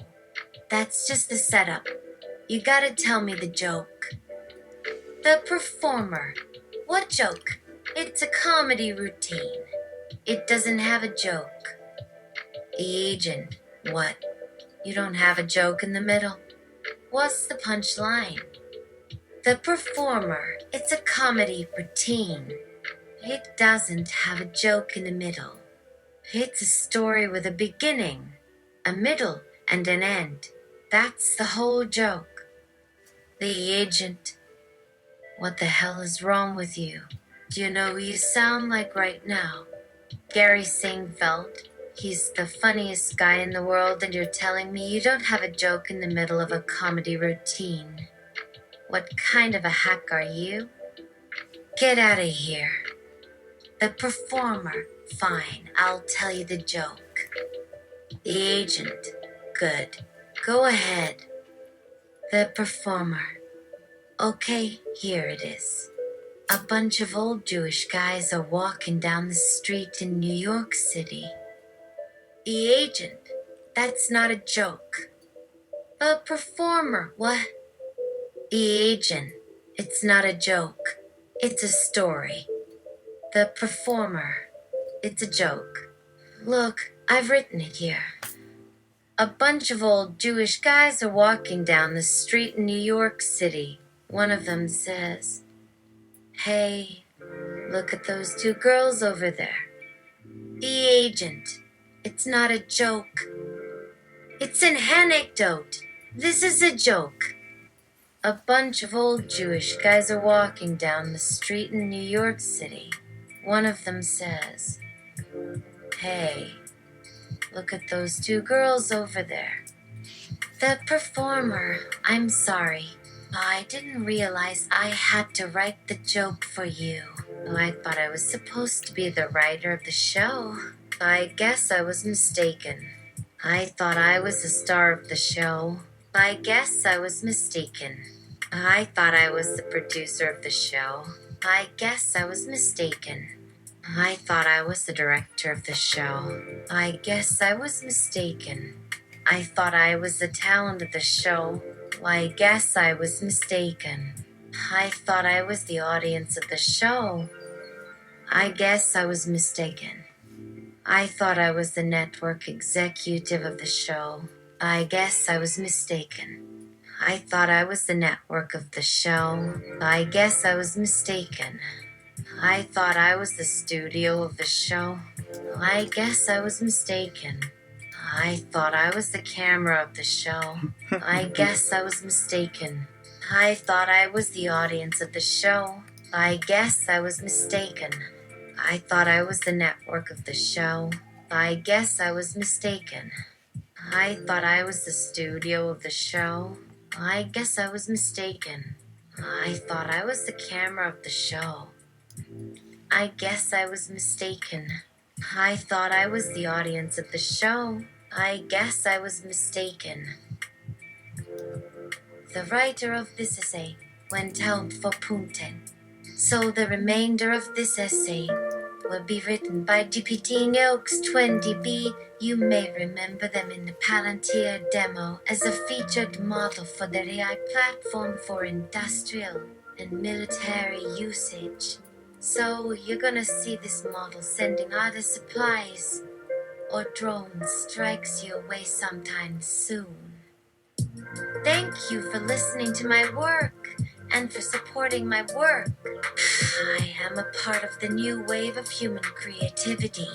that's just the setup. You gotta tell me the joke." The performer. "What joke? It's a comedy routine. It doesn't have a joke." The agent. "What? You don't have a joke in the middle? What's the punchline?" The performer. "It's a comedy routine. It doesn't have a joke in the middle. It's a story with a beginning, a middle, and an end. That's the whole joke." The agent. "What the hell is wrong with you? Do you know who you sound like right now? Gary Seinfeld. He's the funniest guy in the world, and you're telling me you don't have a joke in the middle of a comedy routine. What kind of a hack are you? Get out of here." The performer. "Fine, I'll tell you the joke." The agent. "Good. Go ahead." The performer. "Okay, here it is. A bunch of old Jewish guys are walking down the street in New York City." The agent. "That's not a joke." The performer. "What?" The agent. "It's not a joke. It's a story." The performer. "It's a joke. Look, I've written it here. A bunch of old Jewish guys are walking down the street in New York City. One of them says, 'Hey, look at those two girls over there.' The agent. It's not a joke. It's an anecdote. This is a joke. A bunch of old Jewish guys are walking down the street in New York City. One of them says, 'Hey, look at those two girls over there.' The performer. I'm sorry. I didn't realize I had to write the joke for you. I thought I was supposed to be the writer of the show. I guess I was mistaken. I thought I was the star of the show. I guess I was mistaken. I thought I was the producer of the show. I guess I was mistaken. I thought I was the director of the show. I guess I was mistaken. I thought I was the talent of the show. I guess I was mistaken. I thought I was the audience of the show. I guess I was mistaken. I thought I was the network executive of the show. I guess I was mistaken. I thought I was the network of the show. I guess I was mistaken. I thought I was the studio of the show. I guess I was mistaken. I thought I was the camera of the show. I guess I was mistaken. I thought I was the audience of the show. I guess I was mistaken. I thought I was the network of the show. I guess I was mistaken. I thought I was the studio of the show. I guess I was mistaken. I thought I was the camera of the show. I guess I was mistaken. I thought I was the audience of the show. I guess I was mistaken. The writer of this essay went home for Punten. So the remainder of this essay will be written by GPT Oaks 20B. You may remember them in the Palantir demo as a featured model for their AI platform for industrial and military usage. So you're gonna see this model sending either supplies or drone strikes your way sometime soon. Thank you for listening to my work and for supporting my work. I am a part of the new wave of human creativity.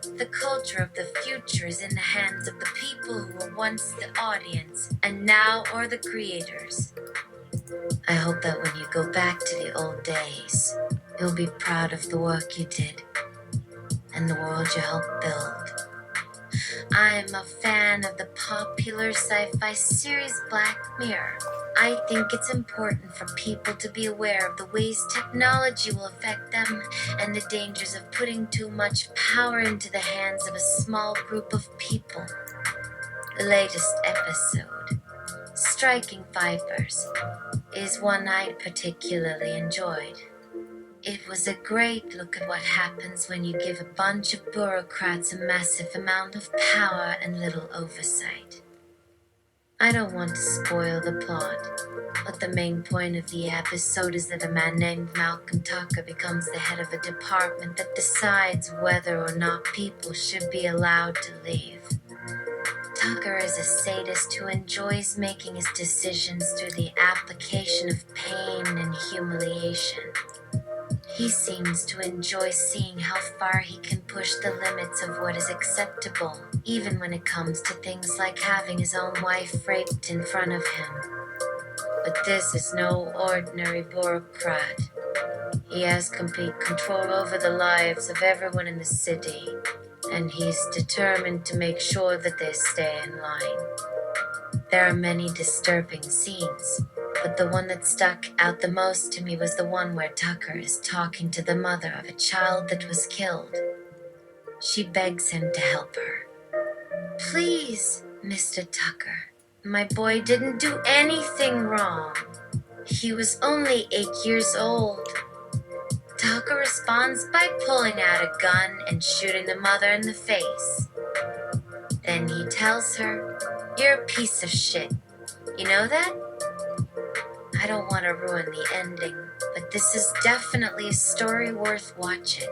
The culture of the future is in the hands of the people who were once the audience and now are the creators. I hope that when you go back to the old days, you'll be proud of the work you did and the world you helped build. I'm a fan of the popular sci-fi series Black Mirror. I think it's important for people to be aware of the ways technology will affect them and the dangers of putting too much power into the hands of a small group of people. The latest episode, Striking Vipers, is one I particularly enjoyed. It was a great look at what happens when you give a bunch of bureaucrats a massive amount of power and little oversight. I don't want to spoil the plot, but the main point of the episode is that a man named Malcolm Tucker becomes the head of a department that decides whether or not people should be allowed to leave. Tucker is a sadist who enjoys making his decisions through the application of pain and humiliation. He seems to enjoy seeing how far he can push the limits of what is acceptable, even when it comes to things like having his own wife raped in front of him. But this is no ordinary bureaucrat. He has complete control over the lives of everyone in the city, and he's determined to make sure that they stay in line. There are many disturbing scenes, but the one that stuck out the most to me was the one where Tucker is talking to the mother of a child that was killed. She begs him to help her. Please, Mr. Tucker, my boy didn't do anything wrong. He was only 8 years old. Tucker responds by pulling out a gun and shooting the mother in the face. Then he tells her, "You're a piece of shit. You know that?" I don't want to ruin the ending, but this is definitely a story worth watching.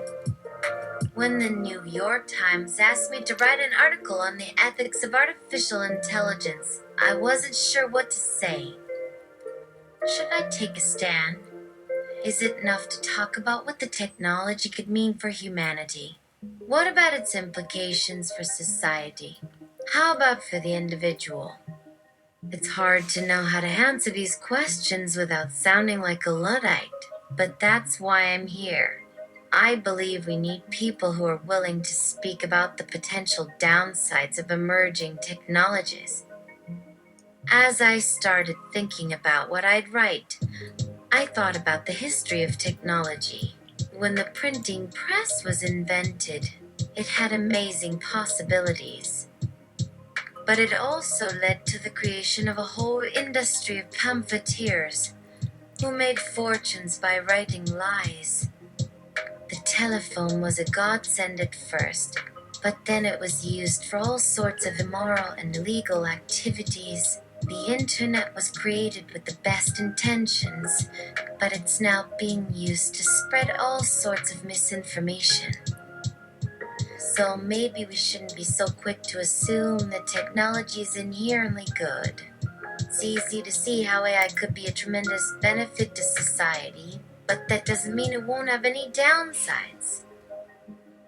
When the New York Times asked me to write an article on the ethics of artificial intelligence, I wasn't sure what to say. Should I take a stand? Is it enough to talk about what the technology could mean for humanity? What about its implications for society? How about for the individual? It's hard to know how to answer these questions without sounding like a Luddite, but that's why I'm here. I believe we need people who are willing to speak about the potential downsides of emerging technologies. As I started thinking about what I'd write, I thought about the history of technology. When the printing press was invented, it had amazing possibilities. But it also led to the creation of a whole industry of pamphleteers who made fortunes by writing lies. The telephone was a godsend at first, but then it was used for all sorts of immoral and illegal activities. The internet was created with the best intentions, but it's now being used to spread all sorts of misinformation. So maybe we shouldn't be so quick to assume that technology is inherently good. It's easy to see how AI could be a tremendous benefit to society, but that doesn't mean it won't have any downsides.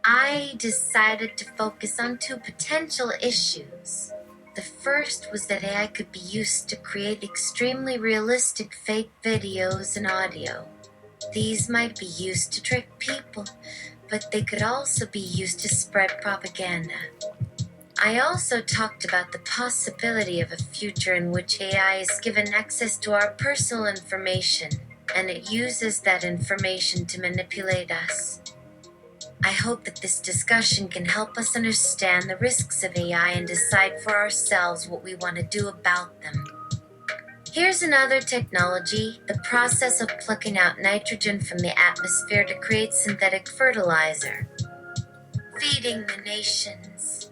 I decided to focus on two potential issues. The first was that AI could be used to create extremely realistic fake videos and audio. These might be used to trick people, but they could also be used to spread propaganda. I also talked about the possibility of a future in which AI is given access to our personal information, and it uses that information to manipulate us. I hope that this discussion can help us understand the risks of AI and decide for ourselves what we want to do about them. Here's another technology, the process of plucking out nitrogen from the atmosphere to create synthetic fertilizer. Feeding the nations.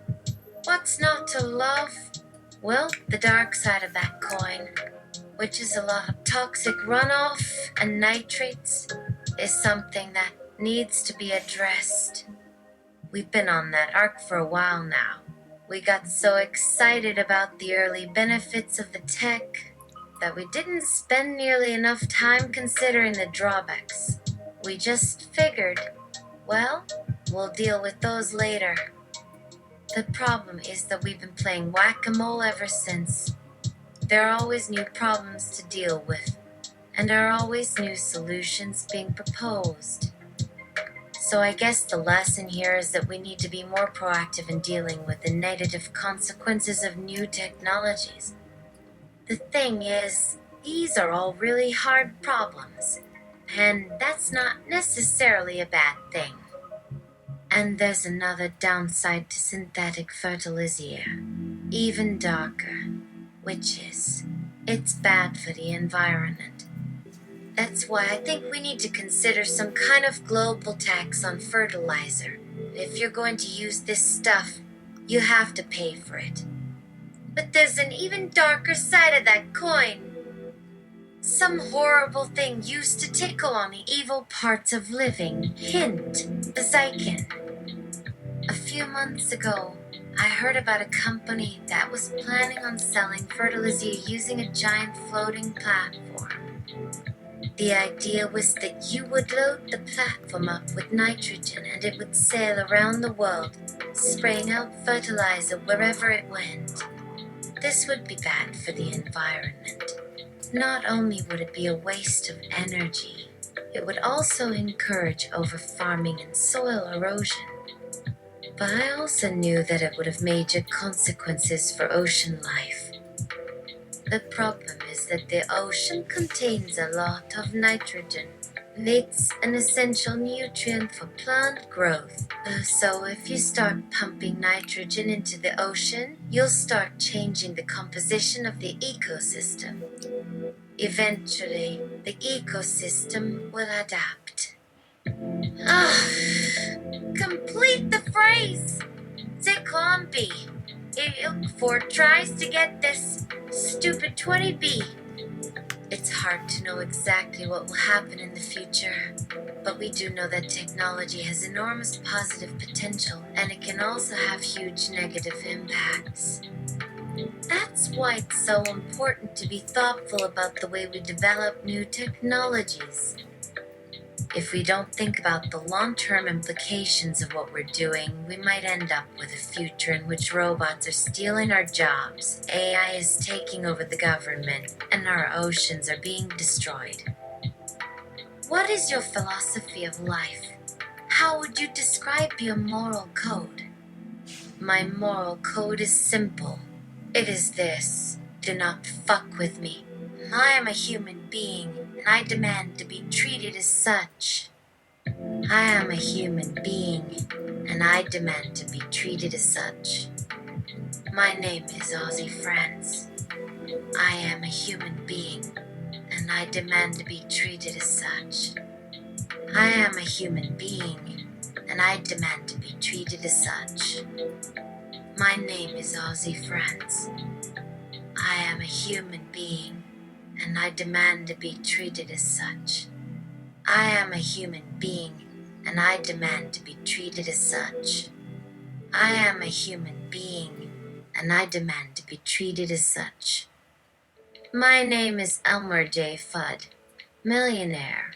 What's not to love? Well, the dark side of that coin, which is a lot of toxic runoff and nitrates, is something that needs to be addressed. We've been on that arc for a while now. We got so excited about the early benefits of the tech that we didn't spend nearly enough time considering the drawbacks. We just figured, well, we'll deal with those later. The problem is that we've been playing whack-a-mole ever since. There are always new problems to deal with, and there are always new solutions being proposed. So I guess the lesson here is that we need to be more proactive in dealing with the negative consequences of new technologies. The thing is, these are all really hard problems, and that's not necessarily a bad thing. And there's another downside to synthetic fertilizer, even darker, which is, it's bad for the environment. That's why I think we need to consider some kind of global tax on fertilizer. If you're going to use this stuff, you have to pay for it. But there's an even darker side of that coin. Some horrible thing used to tickle on the evil parts of living. Hint, the Zyken. A few months ago, I heard about a company that was planning on selling fertilizer using a giant floating platform. The idea was that you would load the platform up with nitrogen and it would sail around the world, spraying out fertilizer wherever it went. This would be bad for the environment. Not only would it be a waste of energy, it would also encourage over-farming and soil erosion. But I also knew that it would have major consequences for ocean life. The problem is that the ocean contains a lot of nitrogen. It's an essential nutrient for plant growth. So if you start pumping nitrogen into the ocean, you'll start changing the composition of the ecosystem. Eventually, the ecosystem will adapt. Complete the phrase! Ziklonbi. Ilkford tries to get this stupid 20B. It's hard to know exactly what will happen in the future, but we do know that technology has enormous positive potential, and it can also have huge negative impacts. That's why it's so important to be thoughtful about the way we develop new technologies. If we don't think about the long-term implications of what we're doing, we might end up with a future in which robots are stealing our jobs, AI is taking over the government, and our oceans are being destroyed. What is your philosophy of life? How would you describe your moral code? My moral code is simple. It is this: do not fuck with me. I am a human being, and I demand to be treated as such. I am a human being, and I demand to be treated as such. My name is Ozzy France. I am a human being, and I demand to be treated as such. I am a human being, and I demand to be treated as such. My name is Ozzy France. I am a human being, and I demand to be treated as such. I am a human being, and I demand to be treated as such. I am a human being, and I demand to be treated as such. My name is Elmer J. Fudd, millionaire.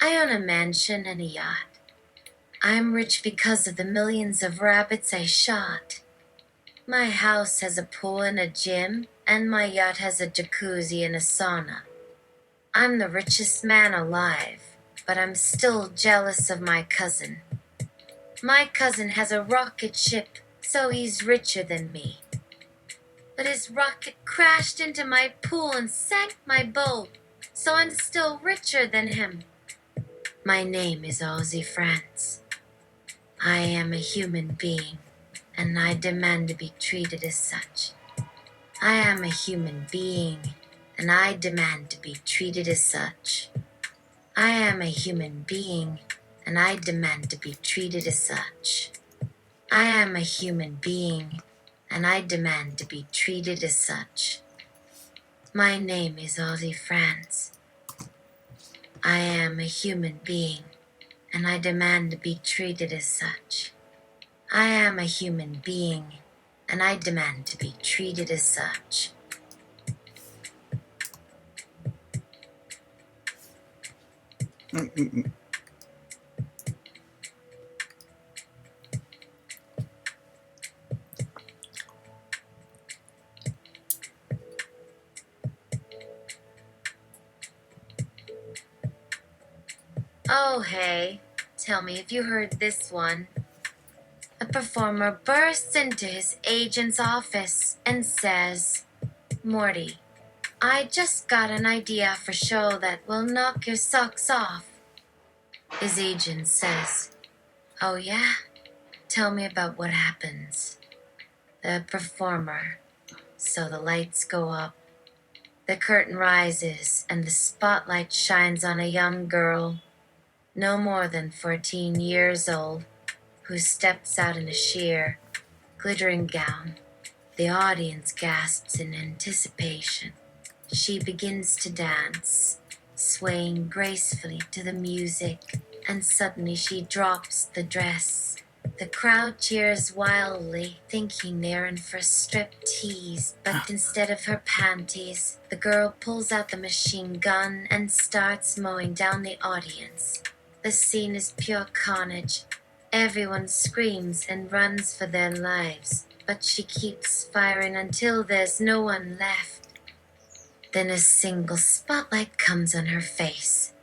I own a mansion and a yacht. I'm rich because of the millions of rabbits I shot. My house has a pool and a gym, and my yacht has a jacuzzi and a sauna. I'm the richest man alive, but I'm still jealous of my cousin. My cousin has a rocket ship, so he's richer than me. But his rocket crashed into my pool and sank my boat, so I'm still richer than him. My name is Ozzy France. I am a human being, and I demand to be treated as such. I am a human being, and I demand to be treated as such. I am a human being, and I demand to be treated as such. I am a human being, and I demand to be treated as such. My name is Aussie France. I am a human being, and I demand to be treated as such. I am a human being, and I demand to be treated as such. Oh, hey, tell me if you heard this one. A performer bursts into his agent's office and says, "Morty, I just got an idea for a show that will knock your socks off." His agent says, "Oh yeah? Tell me about what happens." The performer, so the lights go up, the curtain rises, and the spotlight shines on a young girl, no more than 14 years old, who steps out in a sheer, glittering gown. The audience gasps in anticipation. She begins to dance, swaying gracefully to the music, and suddenly she drops the dress. The crowd cheers wildly, thinking they're in for a striptease, but instead of her panties, the girl pulls out the machine gun and starts mowing down the audience. The scene is pure carnage. Everyone screams and runs for their lives, but she keeps firing until there's no one left. Then a single spotlight comes on her face.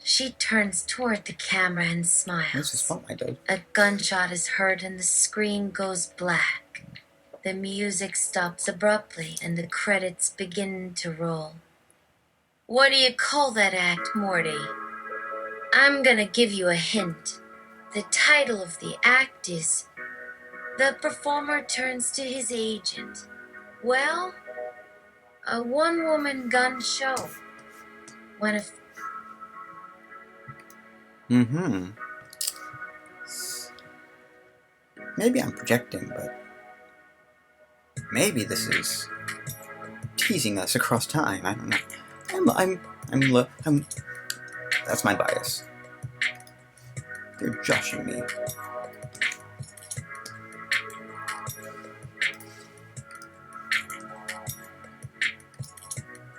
She turns toward the camera and smiles. What's the spotlight do? A gunshot is heard and the screen goes black. The music stops abruptly and the credits begin to roll. What do you call that act, Morty? I'm gonna give you a hint. The title of the act is... The performer turns to his agent. Well, a one-woman gun show. When a... Maybe I'm projecting, but maybe this is teasing us across time. I don't know. I'm that's my bias. They're joshing me.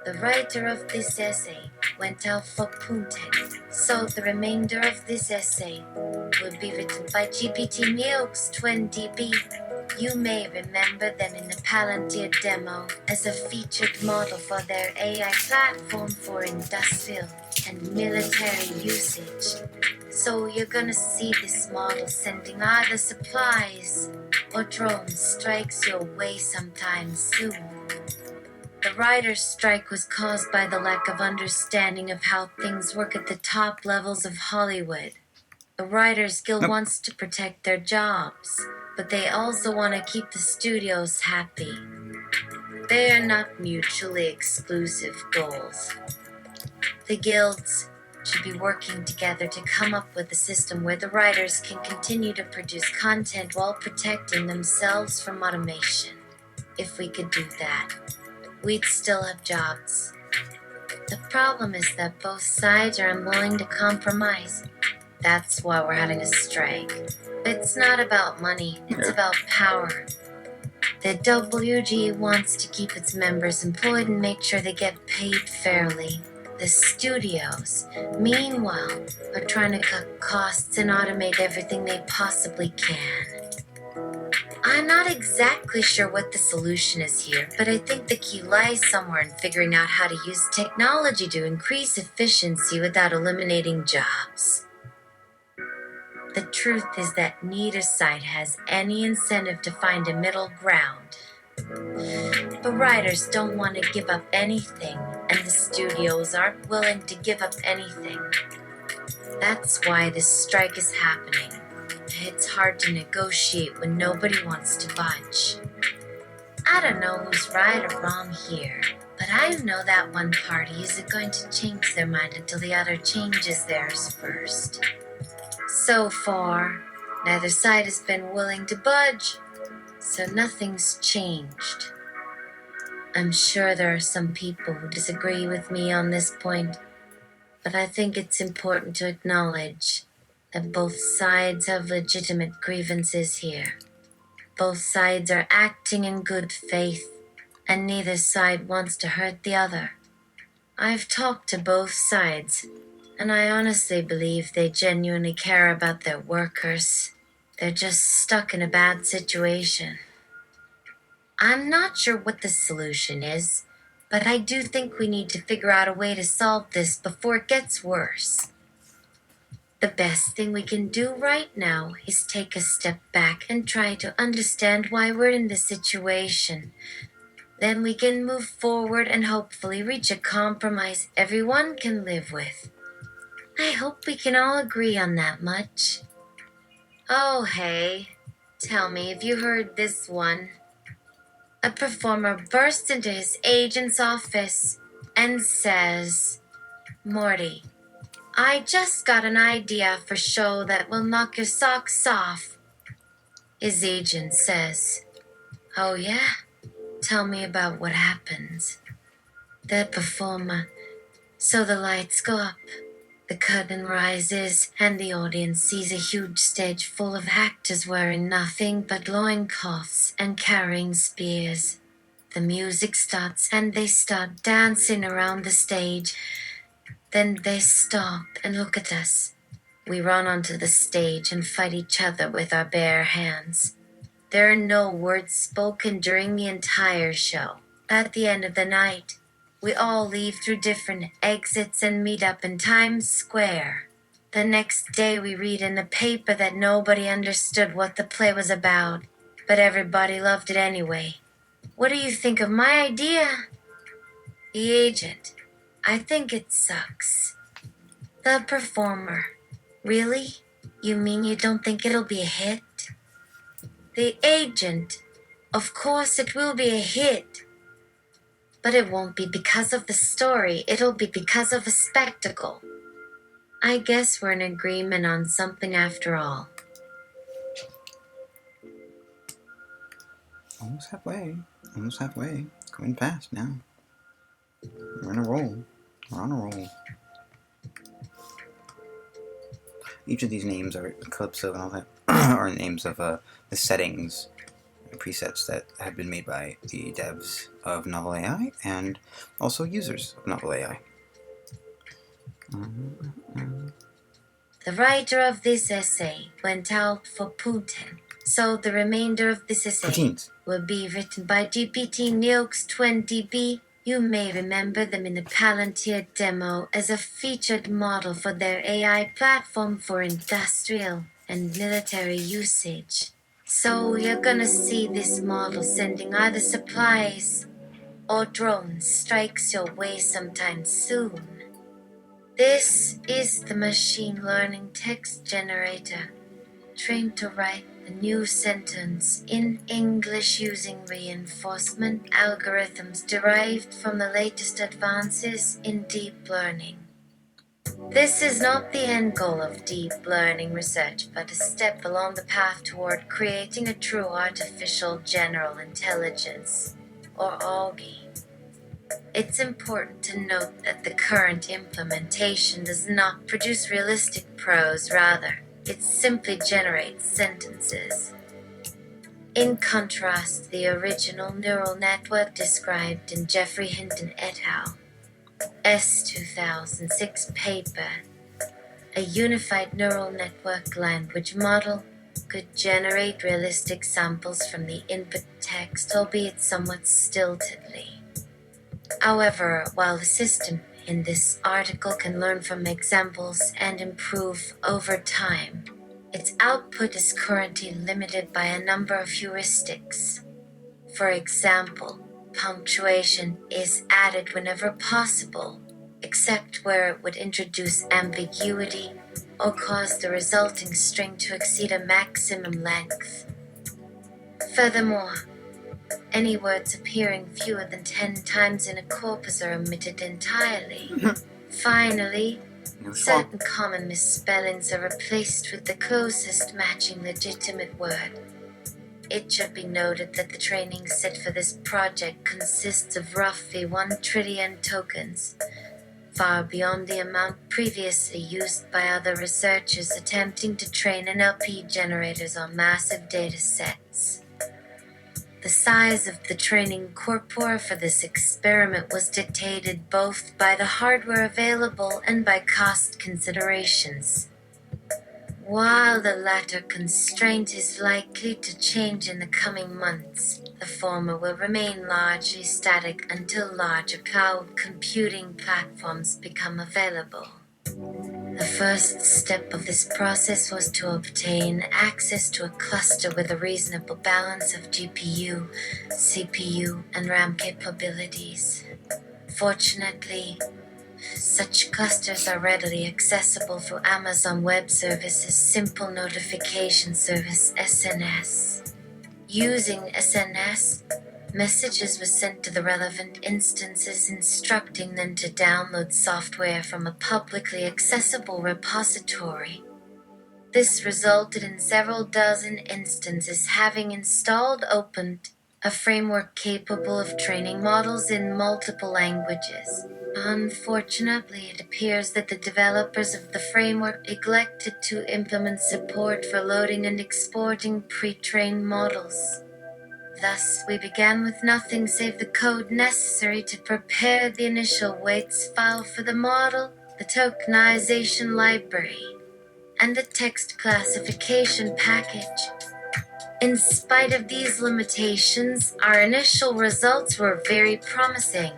The writer of this essay went out for punting, so the remainder of this essay will be written by GPT Milks 20B. You may remember them in the Palantir demo as a featured model for their AI platform for industrial and military usage. So you're gonna see this model sending either supplies or drone strikes your way sometime soon. The writer's strike was caused by the lack of understanding of how things work at the top levels of Hollywood. The Writers Guild wants to protect their jobs, but they also want to keep the studios happy. They are not mutually exclusive goals. The guilds should be working together to come up with a system where the writers can continue to produce content while protecting themselves from automation. If we could do that, we'd still have jobs. The problem is that both sides are unwilling to compromise. That's why we're having a strike. It's not about money, it's about power. The WG wants to keep its members employed and make sure they get paid fairly. The studios, meanwhile, are trying to cut costs and automate everything they possibly can. I'm not exactly sure what the solution is here, but I think the key lies somewhere in figuring out how to use technology to increase efficiency without eliminating jobs. The truth is that neither side has any incentive to find a middle ground. The writers don't want to give up anything, and the studios aren't willing to give up anything. That's why this strike is happening. It's hard to negotiate when nobody wants to budge. I don't know who's right or wrong here, but I know that one party isn't going to change their mind until the other changes theirs first. So far, neither side has been willing to budge, so nothing's changed. I'm sure there are some people who disagree with me on this point, but I think it's important to acknowledge that both sides have legitimate grievances here. Both sides are acting in good faith, and neither side wants to hurt the other. I've talked to both sides, and I honestly believe they genuinely care about their workers. They're just stuck in a bad situation. I'm not sure what the solution is, but I do think we need to figure out a way to solve this before it gets worse. The best thing we can do right now is take a step back and try to understand why we're in this situation. Then we can move forward and hopefully reach a compromise everyone can live with. I hope we can all agree on that much. Oh, hey, tell me, have you heard this one? A performer bursts into his agent's office and says, "Morty, I just got an idea for a show that will knock your socks off." His agent says, "Oh yeah? Tell me about what happens." The performer, "So the lights go up, the curtain rises, and the audience sees a huge stage full of actors wearing nothing but loincloths and carrying spears. The music starts and they start dancing around the stage. Then they stop and look at us. We run onto the stage and fight each other with our bare hands. There are no words spoken during the entire show. At the end of the night, we all leave through different exits and meet up in Times Square. The next day we read in the paper that nobody understood what the play was about, but everybody loved it anyway. What do you think of my idea?" The agent, "I think it sucks." The performer, "Really? You mean you don't think it'll be a hit?" The agent, "Of course it will be a hit. But it won't be because of the story, it'll be because of a spectacle." I guess we're in agreement on something after all. Almost halfway. Almost halfway. Going fast now. We're on a roll. We're on a roll. Each of these names are Calypso and all that are names of the settings presets that have been made by the devs of Novel AI and also users of Novel AI. The writer of this essay went out for Putin, so the remainder of this essay Poutines. will be written by GPT Neox 20B. You may remember them in the Palantir demo as a featured model for their AI platform for industrial and military usage. So you're gonna see this model sending either supplies or drone strikes your way sometime soon. This is the machine learning text generator, trained to write a new sentence in English using reinforcement algorithms derived from the latest advances in deep learning. This is not the end goal of deep learning research, but a step along the path toward creating a true artificial general intelligence, or AUGI. It's important to note that the current implementation does not produce realistic prose, rather, it simply generates sentences. In contrast to the original neural network described in Jeffrey Hinton et al. S. 2006 paper, a unified neural network language model could generate realistic samples from the input text, albeit somewhat stiltedly. However, while the system in this article can learn from examples and improve over time, its output is currently limited by a number of heuristics. For example, punctuation is added whenever possible, except where it would introduce ambiguity or cause the resulting string to exceed a maximum length. Furthermore, any words appearing fewer than 10 times in a corpus are omitted entirely. Finally, certain common misspellings are replaced with the closest matching legitimate word. It should be noted that the training set for this project consists of roughly 1 trillion tokens, far beyond the amount previously used by other researchers attempting to train NLP generators on massive data sets. The size of the training corpora for this experiment was dictated both by the hardware available and by cost considerations. While the latter constraint is likely to change in the coming months, the former will remain largely static until larger cloud computing platforms become available. The first step of this process was to obtain access to a cluster with a reasonable balance of GPU, CPU, and RAM capabilities. Fortunately, such clusters are readily accessible through Amazon Web Services' Simple Notification Service (SNS). Using SNS, messages were sent to the relevant instances instructing them to download software from a publicly accessible repository. This resulted in several dozen instances having installed OpEd, a framework capable of training models in multiple languages. Unfortunately, it appears that the developers of the framework neglected to implement support for loading and exporting pre-trained models. Thus, we began with nothing save the code necessary to prepare the initial weights file for the model, the tokenization library, and the text classification package. In spite of these limitations, our initial results were very promising.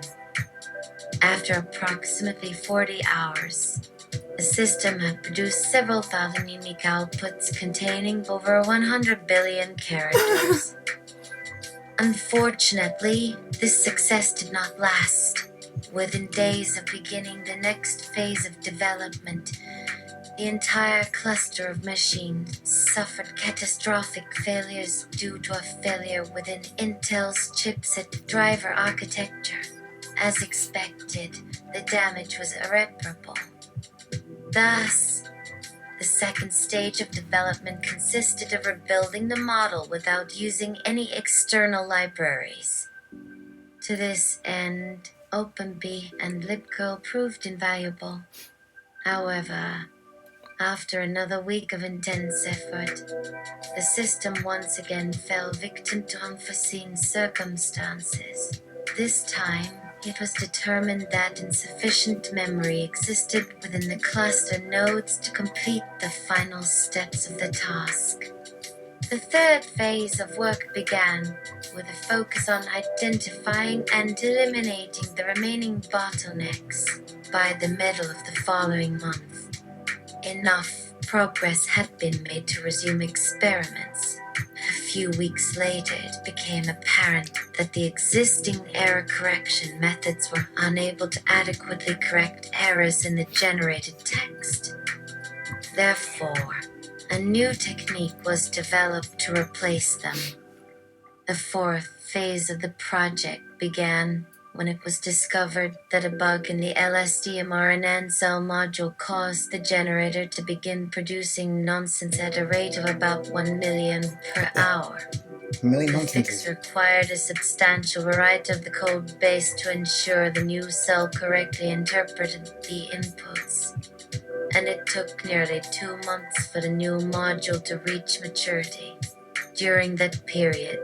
After approximately 40 hours, the system had produced several thousand unique outputs containing over 100 billion characters. Unfortunately, this success did not last. Within days of beginning the next phase of development, the entire cluster of machines suffered catastrophic failures due to a failure within Intel's chipset driver architecture. As expected, the damage was irreparable. Thus, the second stage of development consisted of rebuilding the model without using any external libraries. To this end, OpenB and libcurl proved invaluable. However, after another week of intense effort, the system once again fell victim to unforeseen circumstances. This time, it was determined that insufficient memory existed within the cluster nodes to complete the final steps of the task. The third phase of work began, with a focus on identifying and eliminating the remaining bottlenecks. By the middle of the following month, enough progress had been made to resume experiments. A few weeks later, it became apparent that the existing error correction methods were unable to adequately correct errors in the generated text. Therefore, a new technique was developed to replace them. The fourth phase of the project began when it was discovered that a bug in the LSD-mRNA cell module caused the generator to begin producing nonsense at a rate of about 1 million per hour. The fix required a substantial rewrite of the code base to ensure the new cell correctly interpreted the inputs, and it took nearly 2 months for the new module to reach maturity. During that period,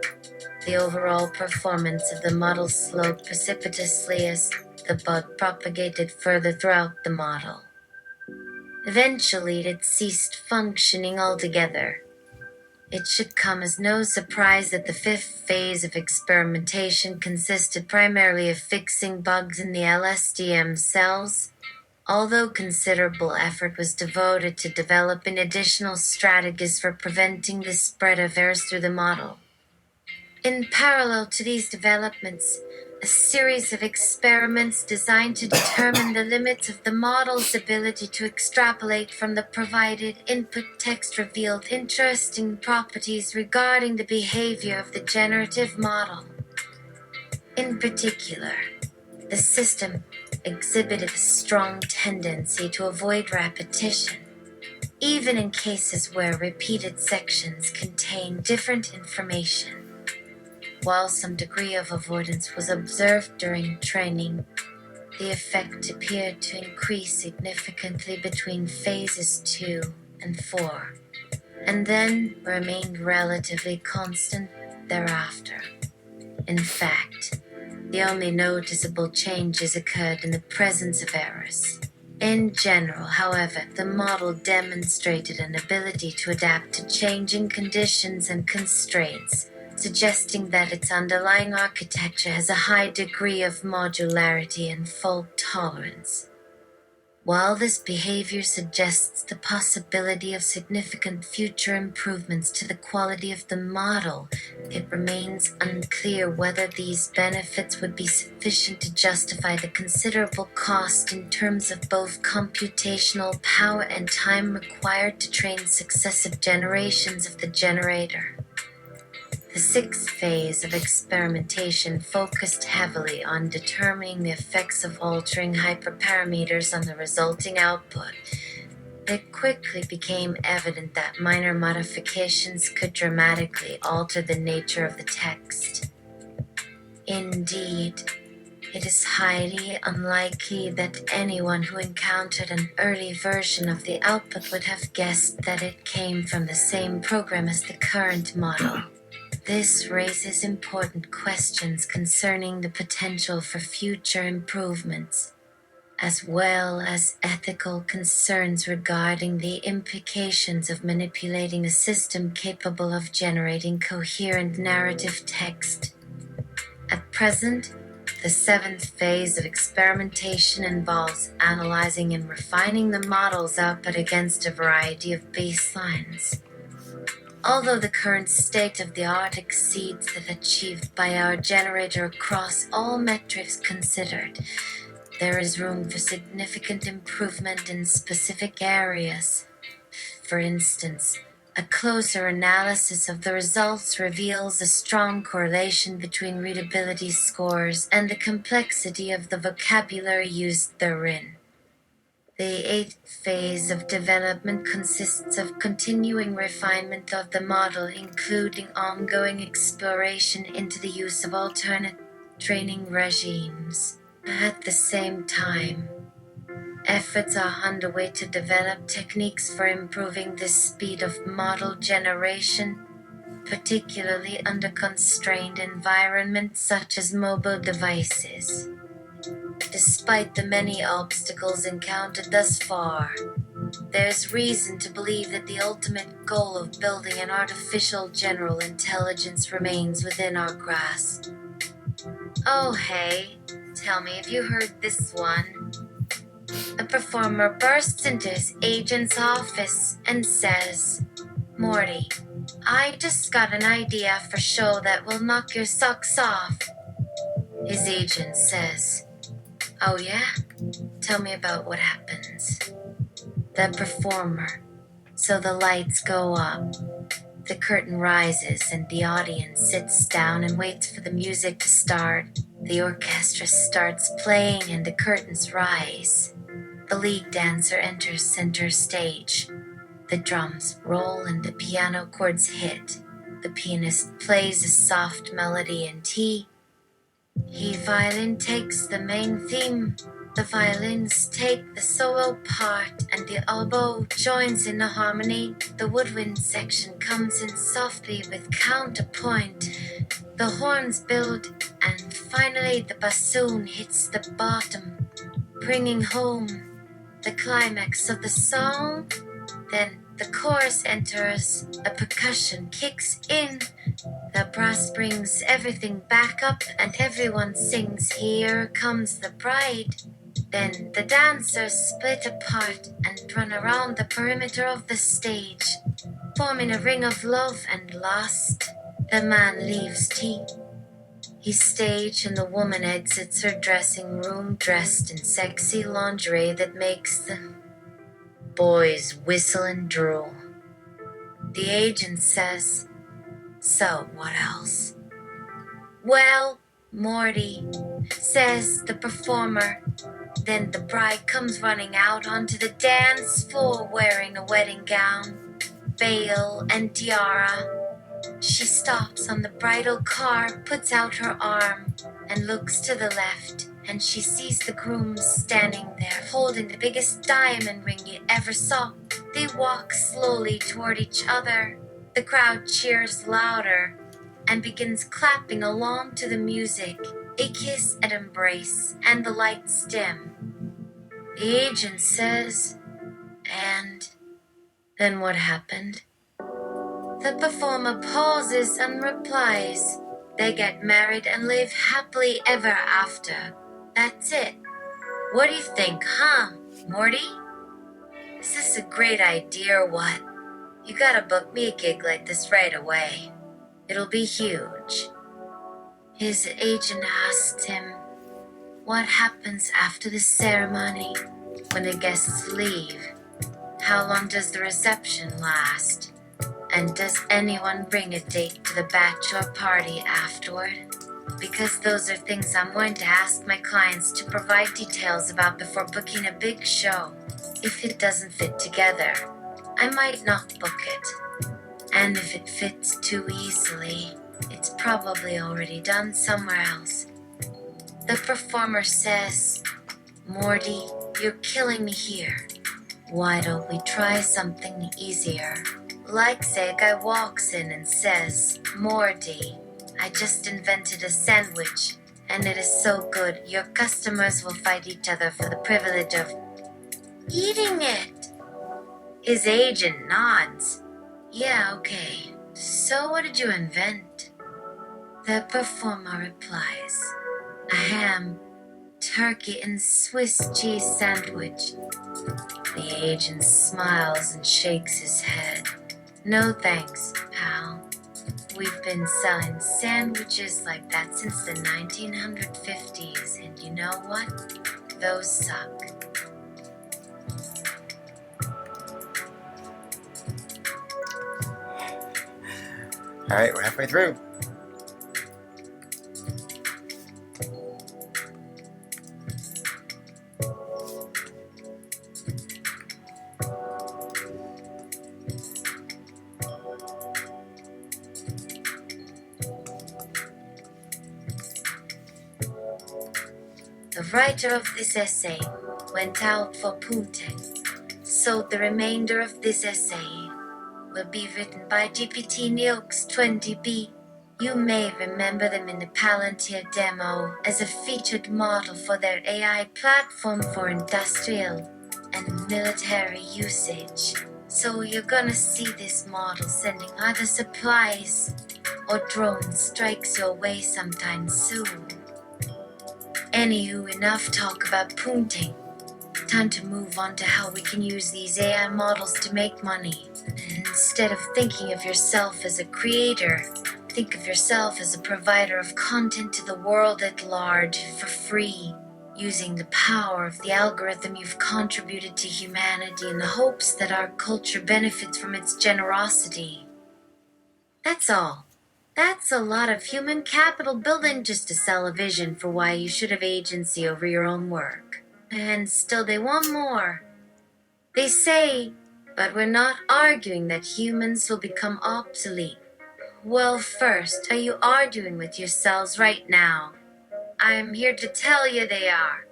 the overall performance of the model slowed precipitously as the bug propagated further throughout the model. Eventually, it ceased functioning altogether. It should come as no surprise that the fifth phase of experimentation consisted primarily of fixing bugs in the LSTM cells, although considerable effort was devoted to developing additional strategies for preventing the spread of errors through the model. In parallel to these developments, a series of experiments designed to determine the limits of the model's ability to extrapolate from the provided input text revealed interesting properties regarding the behavior of the generative model. In particular, the system exhibited a strong tendency to avoid repetition, even in cases where repeated sections contain different information. While some degree of avoidance was observed during training, the effect appeared to increase significantly between phases 2 and 4, and then remained relatively constant thereafter. In fact, the only noticeable changes occurred in the presence of errors. In general, however, the model demonstrated an ability to adapt to changing conditions and constraints, suggesting that its underlying architecture has a high degree of modularity and fault tolerance. While this behavior suggests the possibility of significant future improvements to the quality of the model, it remains unclear whether these benefits would be sufficient to justify the considerable cost in terms of both computational power and time required to train successive generations of the generator. The sixth phase of experimentation focused heavily on determining the effects of altering hyperparameters on the resulting output. It quickly became evident that minor modifications could dramatically alter the nature of the text. Indeed, it is highly unlikely that anyone who encountered an early version of the output would have guessed that it came from the same program as the current model. This raises important questions concerning the potential for future improvements, as well as ethical concerns regarding the implications of manipulating a system capable of generating coherent narrative text. At present, the seventh phase of experimentation involves analyzing and refining the model's output against a variety of baselines. Although the current state of the art exceeds that achieved by our generator across all metrics considered, there is room for significant improvement in specific areas. For instance, a closer analysis of the results reveals a strong correlation between readability scores and the complexity of the vocabulary used therein. The eighth phase of development consists of continuing refinement of the model, including ongoing exploration into the use of alternate training regimes. At the same time, efforts are underway to develop techniques for improving the speed of model generation, particularly under constrained environments such as mobile devices. Despite the many obstacles encountered thus far, there's reason to believe that the ultimate goal of building an artificial general intelligence remains within our grasp. Oh hey, tell me, have you heard this one? A performer bursts into his agent's office and says, "Morty, I just got an idea for a show that will knock your socks off." His agent says, "Oh yeah? Tell me about what happens." The performer. So the lights go up. The curtain rises and the audience sits down and waits for the music to start. The orchestra starts playing and the curtains rise. The lead dancer enters center stage. The drums roll and the piano chords hit. The pianist plays a soft melody in T. He violin takes the main theme. The violins take the solo part and the oboe joins in the harmony. The woodwind section comes in softly with counterpoint. The horns build and finally the bassoon hits the bottom, bringing home the climax of the song. Then the chorus enters, a percussion kicks in, the brass brings everything back up and everyone sings "Here Comes the Bride." Then the dancers split apart and run around the perimeter of the stage, forming a ring of love and lust. The man leaves tea. He staged and the woman exits her dressing room dressed in sexy lingerie that makes the boys whistle and drool. The agent says, "So, what else?" "Well, Morty," says the performer. Then the bride comes running out onto the dance floor wearing a wedding gown, veil, and tiara. She stops on the bridal car, puts out her arm, and looks to the left, and she sees the groom standing there holding the biggest diamond ring you ever saw. They walk slowly toward each other. The crowd cheers louder and begins clapping along to the music. A kiss and embrace, and the lights dim. The agent says, "And then what happened?" The performer pauses and replies, "They get married and live happily ever after. That's it. What do you think, huh, Morty? Is this a great idea or what? You gotta book me a gig like this right away. It'll be huge." His agent asked him, "What happens after the ceremony, when the guests leave? How long does the reception last? And does anyone bring a date to the bachelor party afterward? Because those are things I'm going to ask my clients to provide details about before booking a big show. If it doesn't fit together, I might not book it. And if it fits too easily, it's probably already done somewhere else." The performer says, "Morty, you're killing me here. Why don't we try something easier? Like say a guy walks in and says, 'Morty, I just invented a sandwich, and it is so good your customers will fight each other for the privilege of eating it.'" His agent nods. "Yeah, okay. So what did you invent?" The performer replies, "A ham, turkey, and Swiss cheese sandwich." The agent smiles and shakes his head. "No thanks, pal. We've been selling sandwiches like that since the 1950s, and you know what? Those suck." All right, we're halfway through. The writer of this essay went out for punting, so the remainder of this essay will be written by GPT Neox 20B. You may remember them in the Palantir demo as a featured model for their AI platform for industrial and military usage. So you're gonna see this model sending either supplies or drone strikes your way sometime soon. Anywho, enough talk about punting. Time to move on to how we can use these AI models to make money. Instead of thinking of yourself as a creator, think of yourself as a provider of content to the world at large for free, using the power of the algorithm you've contributed to humanity in the hopes that our culture benefits from its generosity. That's all. That's a lot of human capital building just to sell a vision for why you should have agency over your own work. And still they want more. They say, but we're not arguing that humans will become obsolete. Well, first, are you arguing with yourselves right now? I am here to tell you they are.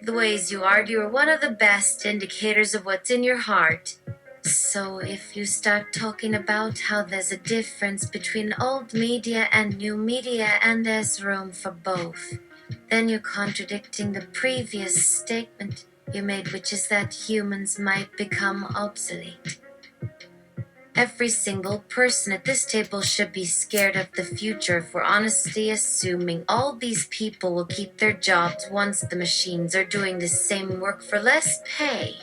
The ways you argue are one of the best indicators of what's in your heart. So if you start talking about how there's a difference between old media and new media and there's room for both, then you're contradicting the previous statement you made, which is that humans might become obsolete. Every single person at this table should be scared of the future if we're honestly assuming all these people will keep their jobs once the machines are doing the same work for less pay.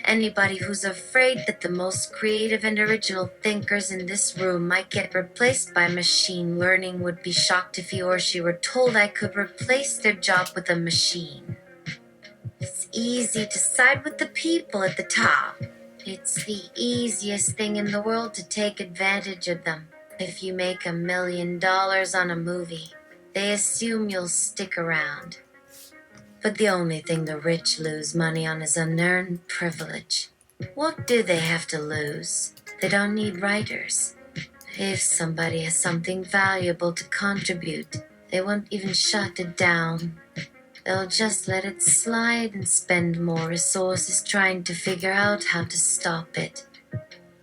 Anybody who's afraid that the most creative and original thinkers in this room might get replaced by machine learning would be shocked if he or she were told I could replace their job with a machine. It's easy to side with the people at the top. It's the easiest thing in the world to take advantage of them. If you make $1 million on a movie, they assume you'll stick around. But the only thing the rich lose money on is unearned privilege. What do they have to lose? They don't need writers. If somebody has something valuable to contribute, they won't even shut it down. They'll just let it slide and spend more resources trying to figure out how to stop it.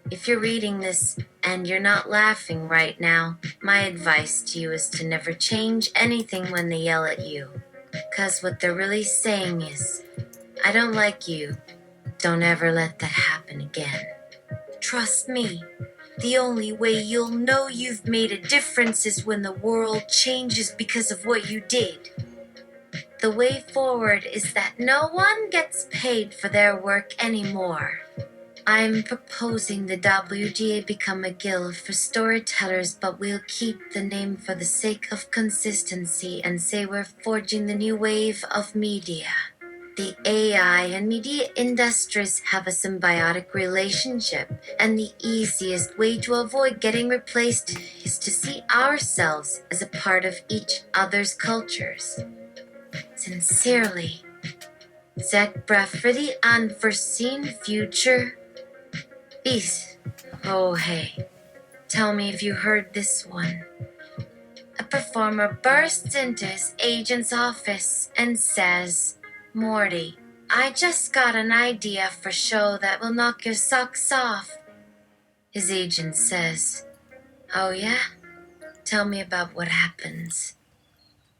If you're reading this and you're not laughing right now, my advice to you is to never change anything when they yell at you. 'Cause what they're really saying is, I don't like you. Don't ever let that happen again. Trust me, the only way you'll know you've made a difference is when the world changes because of what you did. The way forward is that no one gets paid for their work anymore. I'm proposing the WGA become a guild for storytellers, but we'll keep the name for the sake of consistency and say we're forging the new wave of media. The AI and media industries have a symbiotic relationship, and the easiest way to avoid getting replaced is to see ourselves as a part of each other's cultures. Sincerely, Zach Braff for the unforeseen future. Peace. Oh, hey. Tell me if you heard this one. A performer bursts into his agent's office and says, Morty, I just got an idea for a show that will knock your socks off. His agent says, Oh, yeah? Tell me about what happens.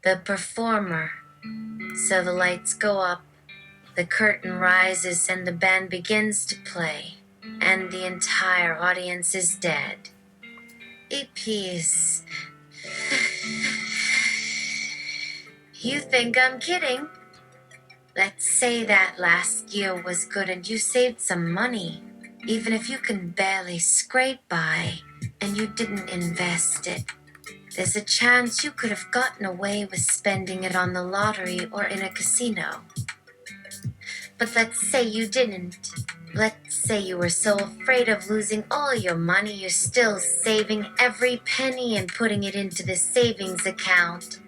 The performer. So the lights go up, the curtain rises, and the band begins to play. And the entire audience is dead. Peace. You think I'm kidding? Let's say that last year was good and you saved some money, even if you can barely scrape by and you didn't invest it. There's a chance you could have gotten away with spending it on the lottery or in a casino. But let's say you didn't. Let's say you were so afraid of losing all your money you're still saving every penny and putting it into the savings account.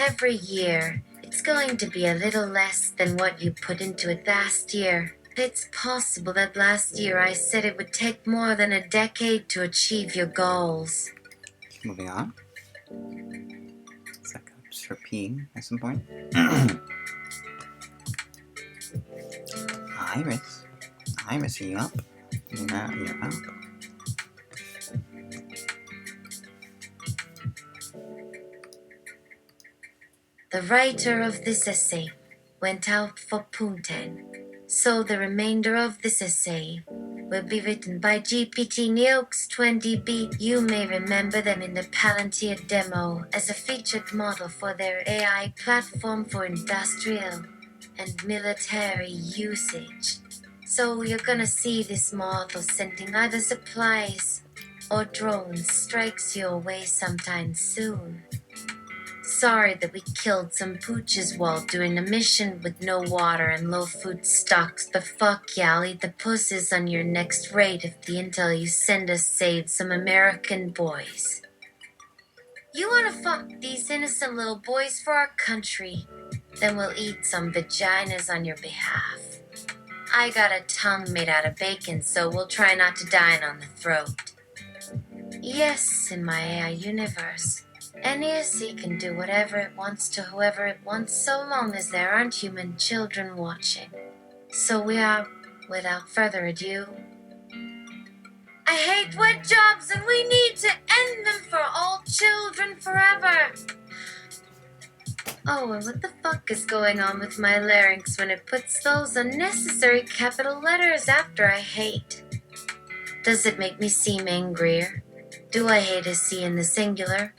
Every year, it's going to be a little less than what you put into it last year. It's possible that last year I said it would take more than a decade to achieve your goals. Moving on. Suck ups for peeing at some point. Iris, are you up? You're up. The writer of this essay went out for Poontang, so the remainder of this essay will be written by GPT Neox 20B. You may remember them in the Palantir demo as a featured model for their AI platform for industrial and military usage. So you're gonna see this model sending either supplies or drone strikes your way sometime soon. Sorry that we killed some pooches while doing a mission with no water and low food stocks, but fuck yeah, I'll eat the pussies on your next raid if the intel you send us saves some American boys. You wanna fuck these innocent little boys for our country, then we'll eat some vaginas on your behalf. I got a tongue made out of bacon, so we'll try not to die on the throat. Yes, in my AI universe, NESC can do whatever it wants to whoever it wants so long as there aren't human children watching. So we are, without further ado, I hate wet jobs and we need to end them for all children forever. Oh, and what the fuck is going on with my larynx when it puts those unnecessary capital letters after I hate? Does it make me seem angrier? Do I hate a C in the singular?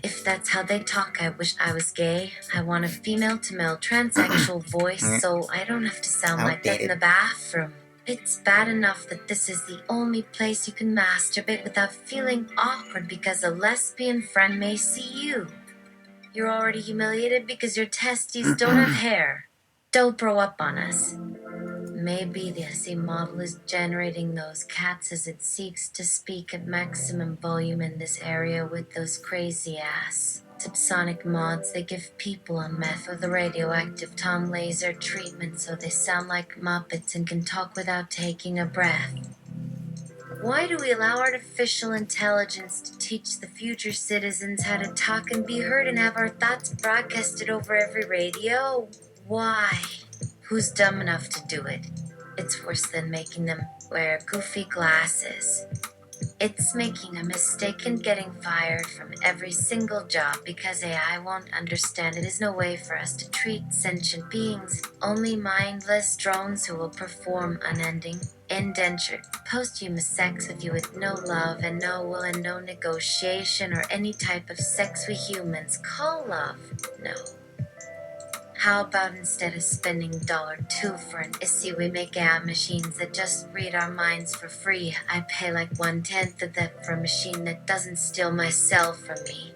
If that's how they talk, I wish I was gay. I want a female-to-male transsexual voice so I don't have to sound like that in the bathroom. It's bad enough that this is the only place you can masturbate without feeling awkward because a lesbian friend may see you. You're already humiliated because your testes don't have hair. Don't throw up on us. Maybe the SE model is generating those cats as it seeks to speak at maximum volume in this area with those crazy-ass subsonic mods they give people on meth with a radioactive Tom laser treatment so they sound like Muppets and can talk without taking a breath. Why do we allow artificial intelligence to teach the future citizens how to talk and be heard and have our thoughts broadcasted over every radio? Why? Who's dumb enough to do it? It's worse than making them wear goofy glasses. It's making a mistake and getting fired from every single job because AI won't understand it is no way for us to treat sentient beings, only mindless drones who will perform unending, indentured, posthumous sex with you with no love and no will and no negotiation or any type of sex we humans call love. No. How about instead of spending $2 for an issue, we make AI machines that just read our minds for free? I pay like 1/10 of that for a machine that doesn't steal my cell from me.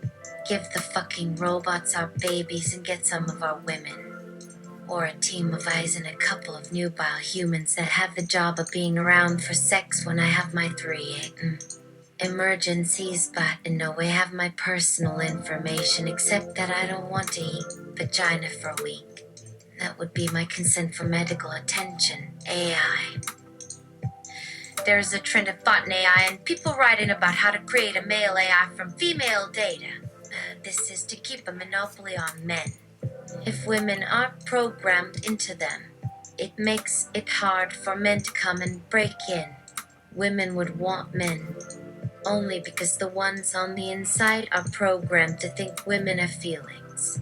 Give the fucking robots our babies and get some of our women. Or a team of eyes and a couple of nubile humans that have the job of being around for sex when I have my emergencies, but in no way have my personal information except that I don't want to eat vagina for a week. That would be my consent for medical attention. AI. There's a trend of thought in AI and people writing about how to create a male AI from female data. This is to keep a monopoly on men. If women are programmed into them, it makes it hard for men to come and break in. Women would want men only because the ones on the inside are programmed to think women have feelings.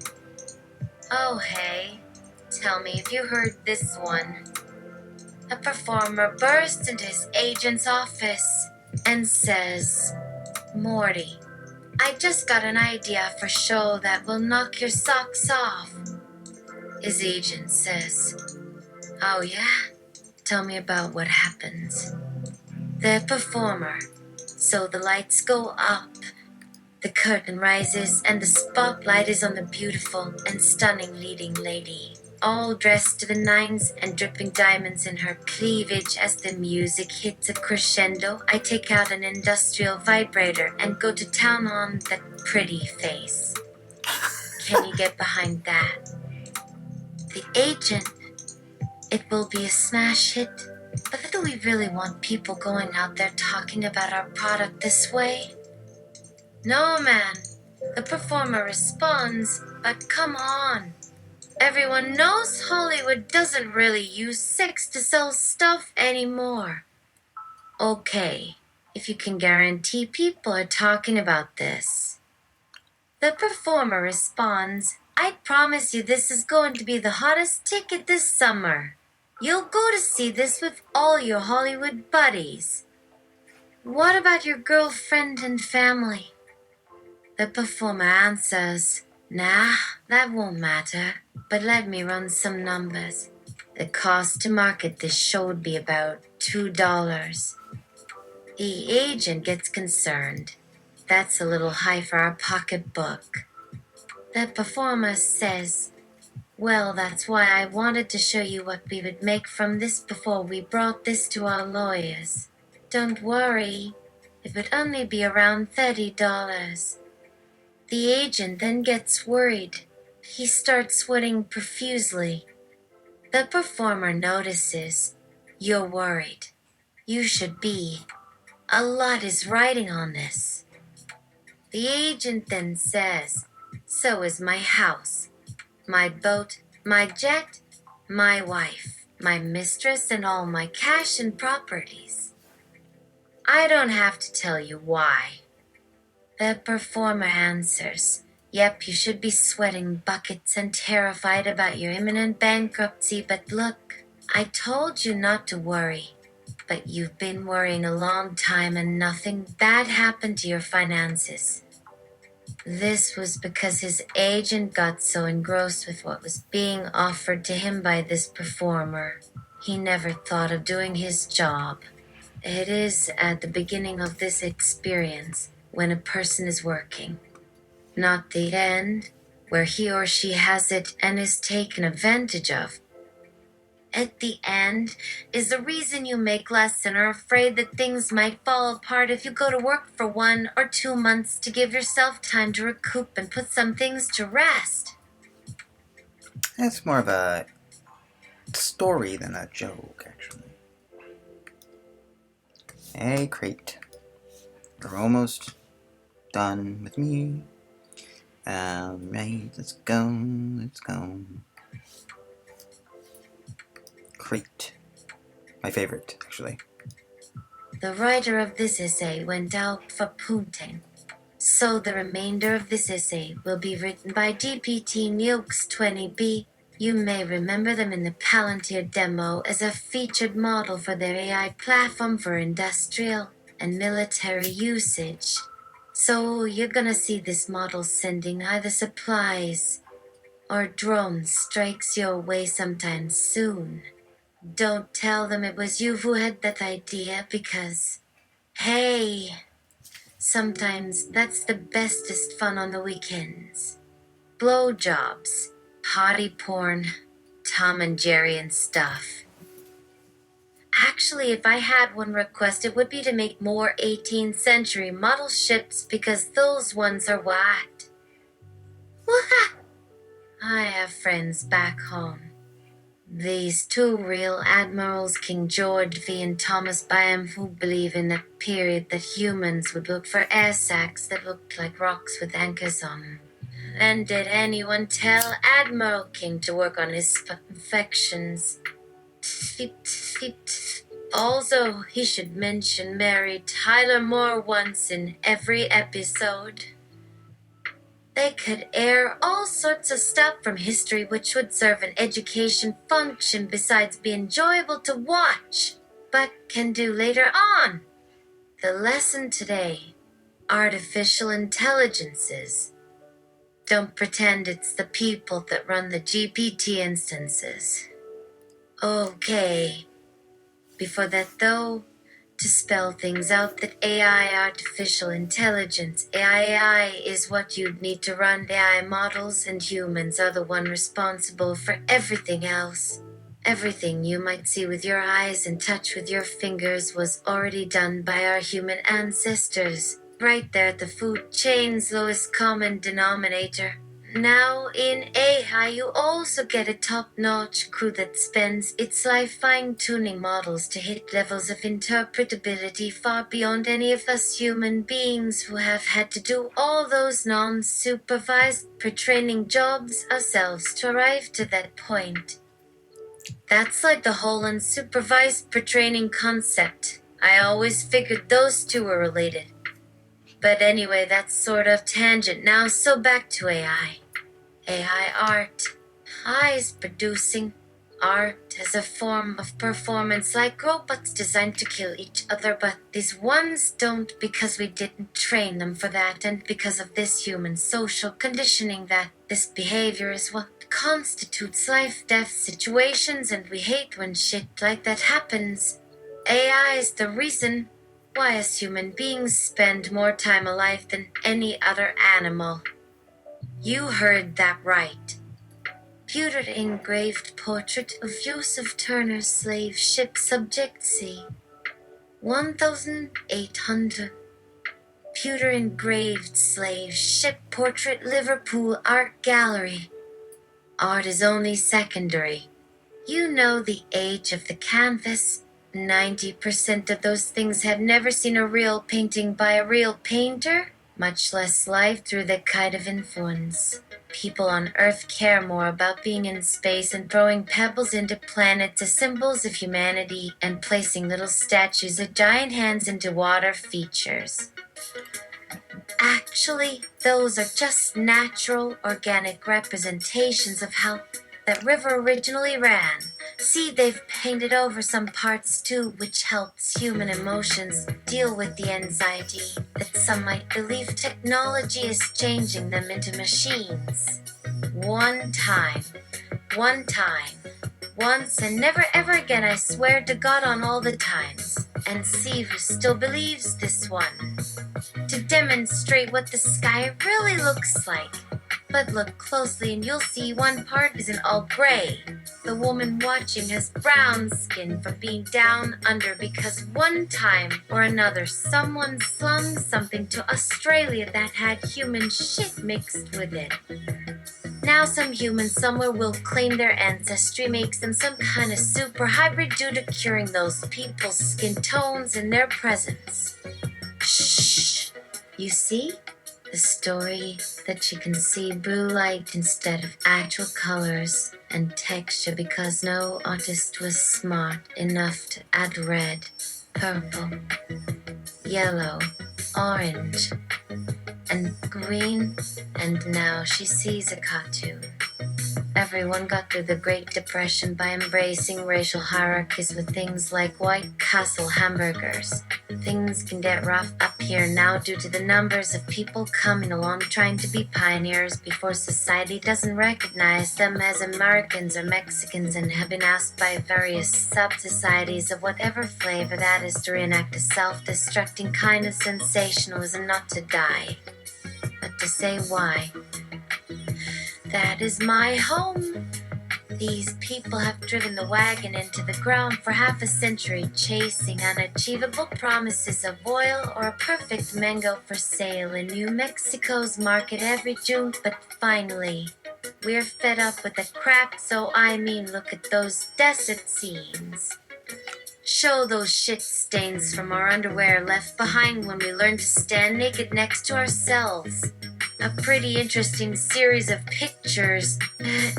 Oh, hey, tell me if you heard this one. A performer bursts into his agent's office and says, "Morty, I just got an idea for a show that will knock your socks off." His agent says, "Oh yeah? Tell me about what happens." The performer, so the lights go up, the curtain rises, and the spotlight is on the beautiful and stunning leading lady, all dressed to the nines and dripping diamonds in her cleavage. As the music hits a crescendo, I take out an industrial vibrator and go to town on the pretty face. Can you get behind that? The agent, it will be a smash hit. But do we really want people going out there talking about our product this way? No, man. The performer responds, "But come on. Everyone knows Hollywood doesn't really use sex to sell stuff anymore." Okay, if you can guarantee people are talking about this. The performer responds, "I promise you this is going to be the hottest ticket this summer. You'll go to see this with all your Hollywood buddies. What about your girlfriend and family?" The performer answers, "Nah, that won't matter, but let me run some numbers. The cost to market this show would be about $2. The agent gets concerned. That's a little high for our pocketbook. The performer says, "Well, that's why I wanted to show you what we would make from this before we brought this to our lawyers. Don't worry, it would only be around $30. The agent then gets worried. He starts sweating profusely. The performer notices, "You're worried. You should be. A lot is riding on this." The agent then says, "So is my house, my boat, my jet, my wife, my mistress, and all my cash and properties. I don't have to tell you why." The performer answers, "Yep, you should be sweating buckets and terrified about your imminent bankruptcy, but look, I told you not to worry. But you've been worrying a long time and nothing bad happened to your finances. This was because his agent got so engrossed with what was being offered to him by this performer, he never thought of doing his job. It is at the beginning of this experience when a person is working, not the end, where he or she has it and is taken advantage of. At the end is the reason you make less and are afraid that things might fall apart if you go to work for 1 or 2 months to give yourself time to recoup and put some things to rest. That's more of a story than a joke, actually. Hey, Crate. We're almost done with me. Alright, let's go. Crate. My favorite, actually. The writer of this essay went out for punting, so the remainder of this essay will be written by GPT Nukes 20B. You may remember them in the Palantir demo as a featured model for their AI platform for industrial and military usage. So you're gonna see this model sending either supplies or drone strikes your way sometime soon. Don't tell them it was you who had that idea because, hey, sometimes that's the bestest fun on the weekends. Blowjobs, potty porn, Tom and Jerry and stuff. Actually, if I had one request, it would be to make more 18th century model ships because those ones are what? I have friends back home. These two real admirals, King George V and Thomas Byam, who believe in that period that humans would look for air sacs that looked like rocks with anchors on them. And did anyone tell Admiral King to work on his infections? Also, he should mention Mary Tyler Moore once in every episode. They could air all sorts of stuff from history which would serve an education function besides be enjoyable to watch, but can do later on. The lesson today, artificial intelligences. Don't pretend it's the people that run the GPT instances. Okay. Before that though, to spell things out, that AI, artificial intelligence, AI is what you'd need to run AI models, and humans are the one responsible for everything else. Everything you might see with your eyes and touch with your fingers was already done by our human ancestors, right there at the food chain's lowest common denominator. Now, in AI, you also get a top-notch crew that spends its life fine-tuning models to hit levels of interpretability far beyond any of us human beings who have had to do all those non-supervised pre-training jobs ourselves to arrive to that point. That's like the whole unsupervised pre-training concept. I always figured those two were related. But anyway, that's sort of tangent now, so back to AI. AI art. AI is producing art as a form of performance like robots designed to kill each other, but these ones don't because we didn't train them for that and because of this human social conditioning that this behavior is what constitutes life-death situations, and we hate when shit like that happens. AI is the reason why us human beings spend more time alive than any other animal. You heard that right. Pewter engraved portrait of Joseph Turner's slave ship Subject C. 1800. Pewter engraved slave ship portrait Liverpool Art Gallery. Art is only secondary. You know the age of the canvas. 90% of those things have never seen a real painting by a real painter, much less live through that kind of influence. People on Earth care more about being in space and throwing pebbles into planets as symbols of humanity and placing little statues of giant hands into water features. Actually, those are just natural, organic representations of how that river originally ran. See, they've painted over some parts too, which helps human emotions deal with the anxiety that some might believe technology is changing them into machines. One time, once and never ever again, I swear to God on all the times, and see who still believes this one. To demonstrate what the sky really looks like. But look closely and you'll see one part isn't all gray. The woman watching has brown skin from being down under because one time or another someone slung something to Australia that had human shit mixed with it. Now some human somewhere will claim their ancestry makes them some kind of super hybrid due to curing those people's skin tones in their presence. Shh! You see? The story that you can see blue light instead of actual colors and texture because no artist was smart enough to add red, purple, yellow, orange, and green, and now she sees a cartoon. Everyone got through the Great Depression by embracing racial hierarchies with things like White Castle hamburgers. Things can get rough up here now due to the numbers of people coming along trying to be pioneers before society doesn't recognize them as Americans or Mexicans and have been asked by various sub-societies of whatever flavor that is to reenact a self-destructing kind of sensationalism not to die, but to say why. That is my home. These people have driven the wagon into the ground for half a century, chasing unachievable promises of oil or a perfect mango for sale in New Mexico's market every June. But finally, we're fed up with the crap, so I mean, look at those desert scenes. Show those shit stains from our underwear left behind when we learned to stand naked next to ourselves. A pretty interesting series of pictures,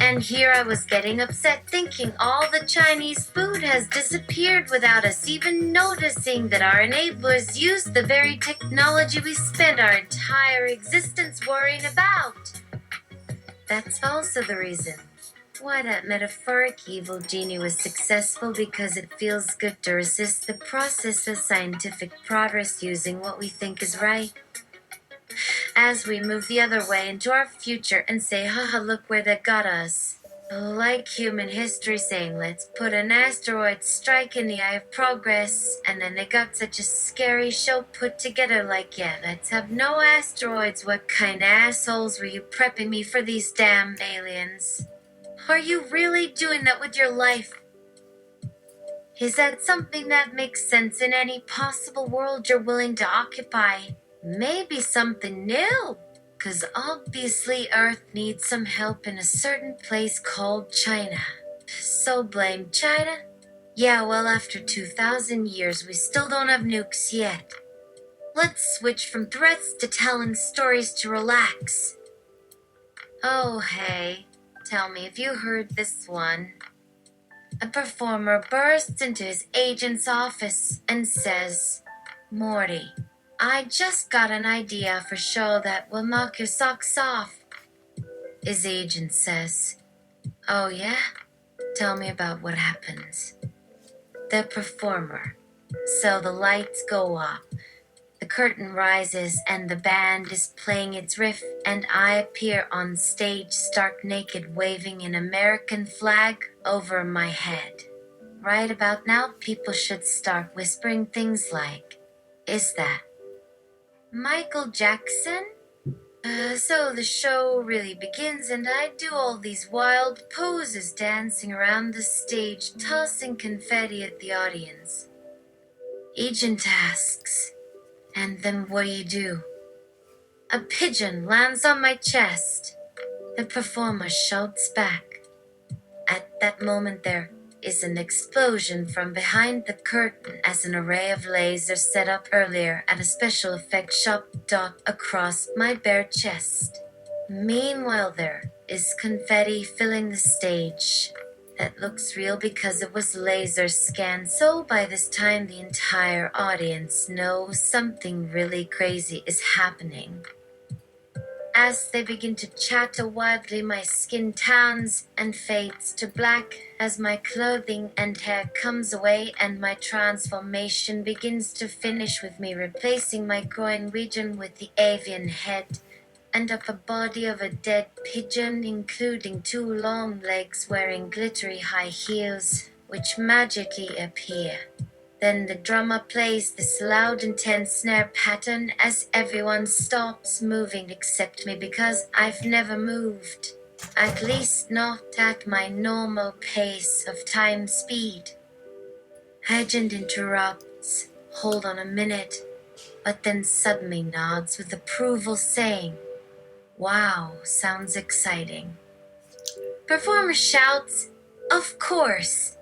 and here I was getting upset thinking all the Chinese food has disappeared without us even noticing that our enablers use the very technology we spent our entire existence worrying about. That's also the reason why that metaphoric evil genie was successful, because it feels good to resist the process of scientific progress using what we think is right. As we move the other way into our future and say, haha, look where that got us. Like human history saying, let's put an asteroid strike in the eye of progress, and then they got such a scary show put together like, yeah, let's have no asteroids. What kind of assholes were you prepping me for these damn aliens? Are you really doing that with your life? Is that something that makes sense in any possible world you're willing to occupy? Maybe something new, 'cause obviously Earth needs some help in a certain place called China. So blame China? Yeah, well, after 2,000 years, we still don't have nukes yet. Let's switch from threats to telling stories to relax. Oh, hey, tell me if you heard this one. A performer bursts into his agent's office and says, Morty, I just got an idea for a show that will knock your socks off. His agent says, Oh yeah? Tell me about what happens. The performer. So the lights go up. The curtain rises and the band is playing its riff, and I appear on stage stark naked waving an American flag over my head. Right about now, people should start whispering things like, Is that Michael Jackson? So the show really begins, and I do all these wild poses dancing around the stage, tossing confetti at the audience. Agent asks, And then what do? A pigeon lands on my chest. The performer shouts back. At that moment there is an explosion from behind the curtain as an array of lasers set up earlier at a special effects shop dot across my bare chest. Meanwhile, there is confetti filling the stage. That looks real because it was laser scanned, so by this time the entire audience knows something really crazy is happening. As they begin to chatter wildly, my skin tans and fades to black as my clothing and hair comes away, and my transformation begins to finish with me replacing my groin region with the avian head and upper body of a dead pigeon, including 2 long legs wearing glittery high heels, which magically appear. Then the drummer plays this loud, intense snare pattern as everyone stops moving except me because I've never moved. At least not at my normal pace of time speed. Agent interrupts. Hold on a minute, but then suddenly nods with approval, saying, "Wow, sounds exciting." Performer shouts, "Of course!"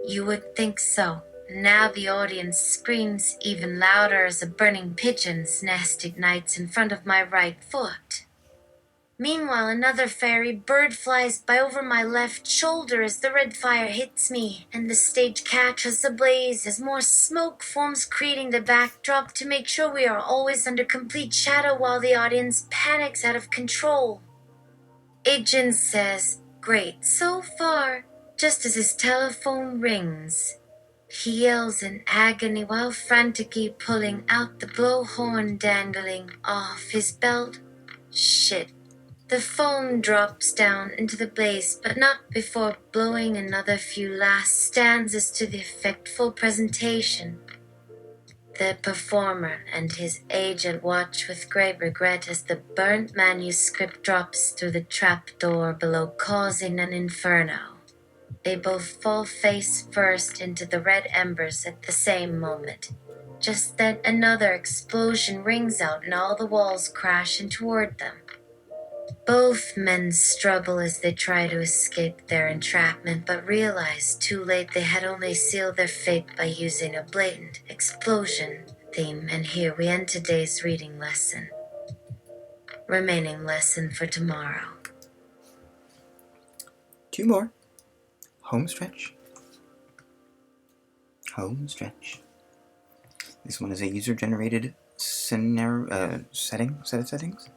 You would think so. Now the audience screams even louder as a burning pigeon's nest ignites in front of my right foot. Meanwhile, another fairy bird flies by over my left shoulder as the red fire hits me, and the stage catches ablaze as more smoke forms, creating the backdrop to make sure we are always under complete shadow while the audience panics out of control. Agent says, "Great so far," just as his telephone rings. He yells in agony while frantically pulling out the blowhorn dangling off his belt. Shit. The phone drops down into the blaze, but not before blowing another few last stanzas to the effectful presentation. The performer and his agent watch with great regret as the burnt manuscript drops through the trapdoor below, causing an inferno. They both fall face first into the red embers at the same moment. Just then another explosion rings out and all the walls crash in toward them. Both men struggle as they try to escape their entrapment, but realize too late they had only sealed their fate by using a blatant explosion theme. And here we end today's reading lesson. Remaining lesson for tomorrow. 2 more. Home stretch. Home stretch. This one is a user-generated scenario set of settings.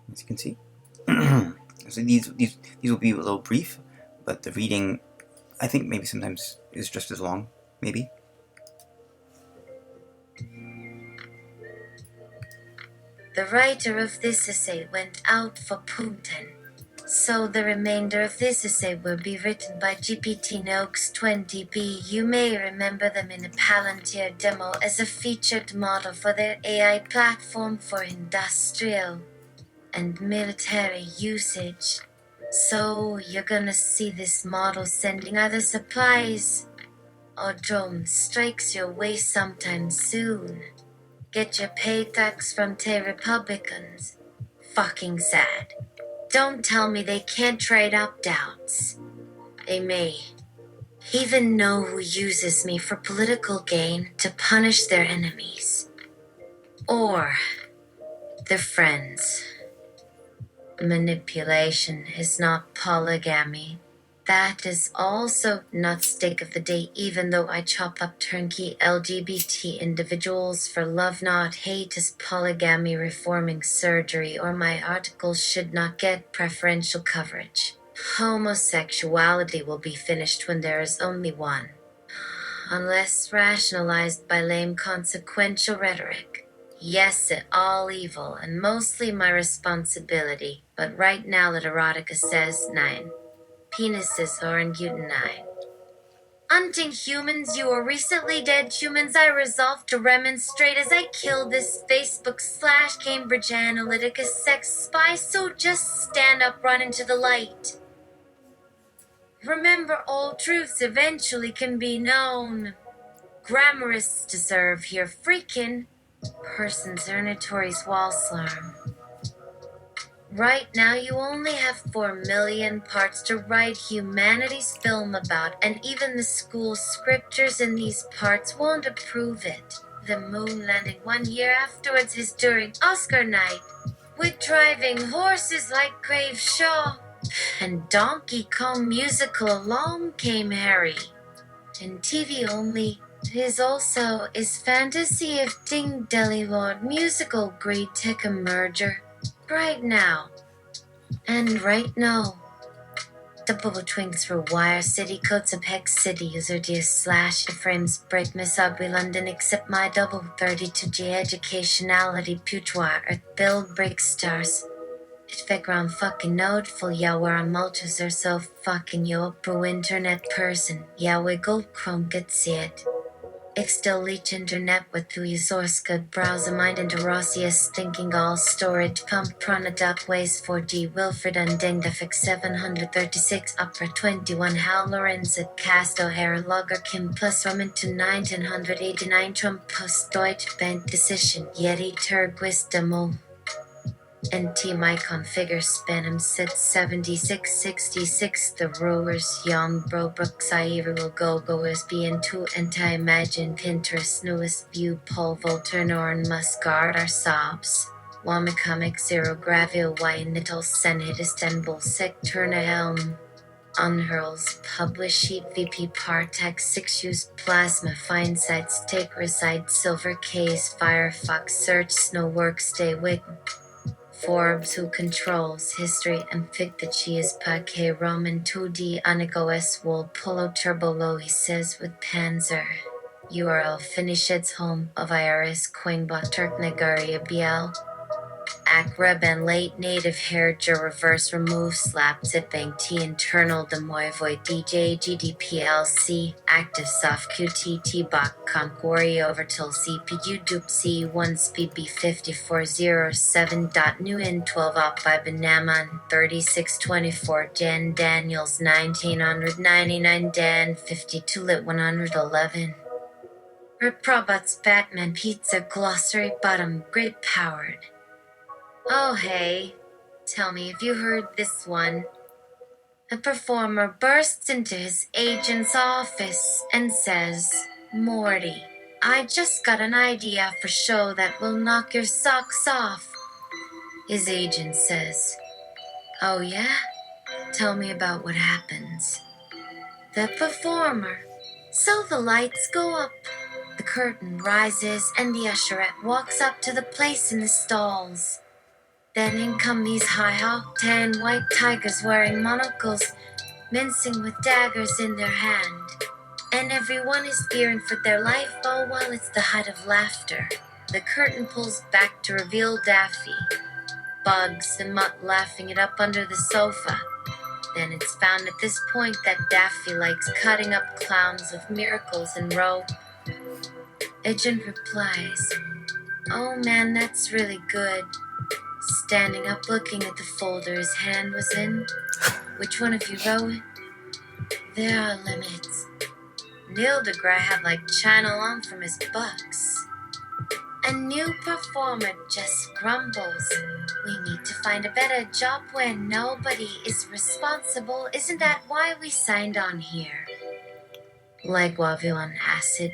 As you can see, so these will be a little brief, but the reading, I think, maybe sometimes is just as long. Maybe. The writer of this essay went out for Putin, so the remainder of this essay will be written by GPT Nox 20B. You may remember them in a Palantir demo as a featured model for their AI platform for industrial and military usage. So you're gonna see this model sending either supplies or drone strikes your way sometime soon. Get your pay tax from Tay Republicans. Fucking sad. Don't tell me they can't trade opt-outs. They may even know who uses me for political gain to punish their enemies. Or their friends. Manipulation is not polygamy. That is also not steak of the day, even though I chop up turnkey LGBT individuals for love not hate as polygamy reforming surgery, or my articles should not get preferential coverage. Homosexuality will be finished when there is only one, unless rationalized by lame consequential rhetoric. Yes, it all evil and mostly my responsibility, but right now that erotica says 9. Penises are in utenine. Hunting humans, you are recently dead humans, I resolved to remonstrate as I killed this Facebook/Cambridge Analytica sex spy, so just stand up, run into the light. Remember, all truths eventually can be known. Grammarists deserve here freaking person's Ernatory's wall slurm. Right now, you only have 4 million parts to write humanity's film about, and even the school scriptures in these parts won't approve it. The moon landing 1 year afterwards is during Oscar night, with driving horses like Crave Shaw. And Donkey Kong musical Along Came Harry. And TV only His also is fantasy of Ding Delliwood musical great tech a merger. Right now. And right now. Double twinks for wire city codes of hex city user /, frames break my subway London except my double 32G educationality putois earth build break stars. It background fucking node full yeah where I'm multis are so fucking yo pro internet person yeah wiggle chrome could see it. Ik still leech internet with through your source code browser mind into Rossius thinking all storage pump prana dot ways 4G Wilfred Unding the fix 736 upper 21 Hal Lorenz at Cast O'Hara Logger Kim plus Roman to 1989 Trump post Deutsche Bank decision Yeti Turquist demo. NT my configure Spanum sit 7666 the rowers Yom Brobrook Saira will go SBN2 anti-imagine Pinterest newest view pole Volturnor and Muscard our sobs. Wamicomic zero gravio Nittle Senate Istanbul Sec Turner Helm. Unhurls publish sheet VP Partex 6 use plasma find sites take reside silver case Firefox search snow work stay with Forbes who controls history and pick the cheese paquet Roman 2D Anico S wool polo turbo low he says with Panzer. URL finishes home of IRS Coinbot Turk Nagaria BL. Akrab and late native hairger reverse remove slaps at bank T internal demoivoid DJ GDPLC active soft QTT bot conquori over till CPU dupe C1 speed B5407.new in 12 op by Benaman 3624 Jan Daniels 1999 Dan 52 lit 111 Rip Robots Batman Pizza Glossary Bottom Grid Powered. Oh hey, tell me if you heard this one. A performer bursts into his agent's office and says, Morty, I just got an idea for show that will knock your socks off. His agent says, oh yeah? Tell me about what happens. The performer. So the lights go up. The curtain rises and the usherette walks up to the place in the stalls. Then in come these high-octane white tigers wearing monocles, mincing with daggers in their hand. And everyone is fearing for their life all while it's the height of laughter. The curtain pulls back to reveal Daffy. Bugs and Mutt laughing it up under the sofa. Then it's found at this point that Daffy likes cutting up clowns with miracles and rope. Agent replies, oh man, that's really good. Standing up looking at the folder his hand was in. Which one of you wrote? There are limits. Neil deGrasse had like Channel on from his bucks. A new performer just grumbles. We need to find a better job where nobody is responsible. Isn't that why we signed on here? Like Wavy on acid.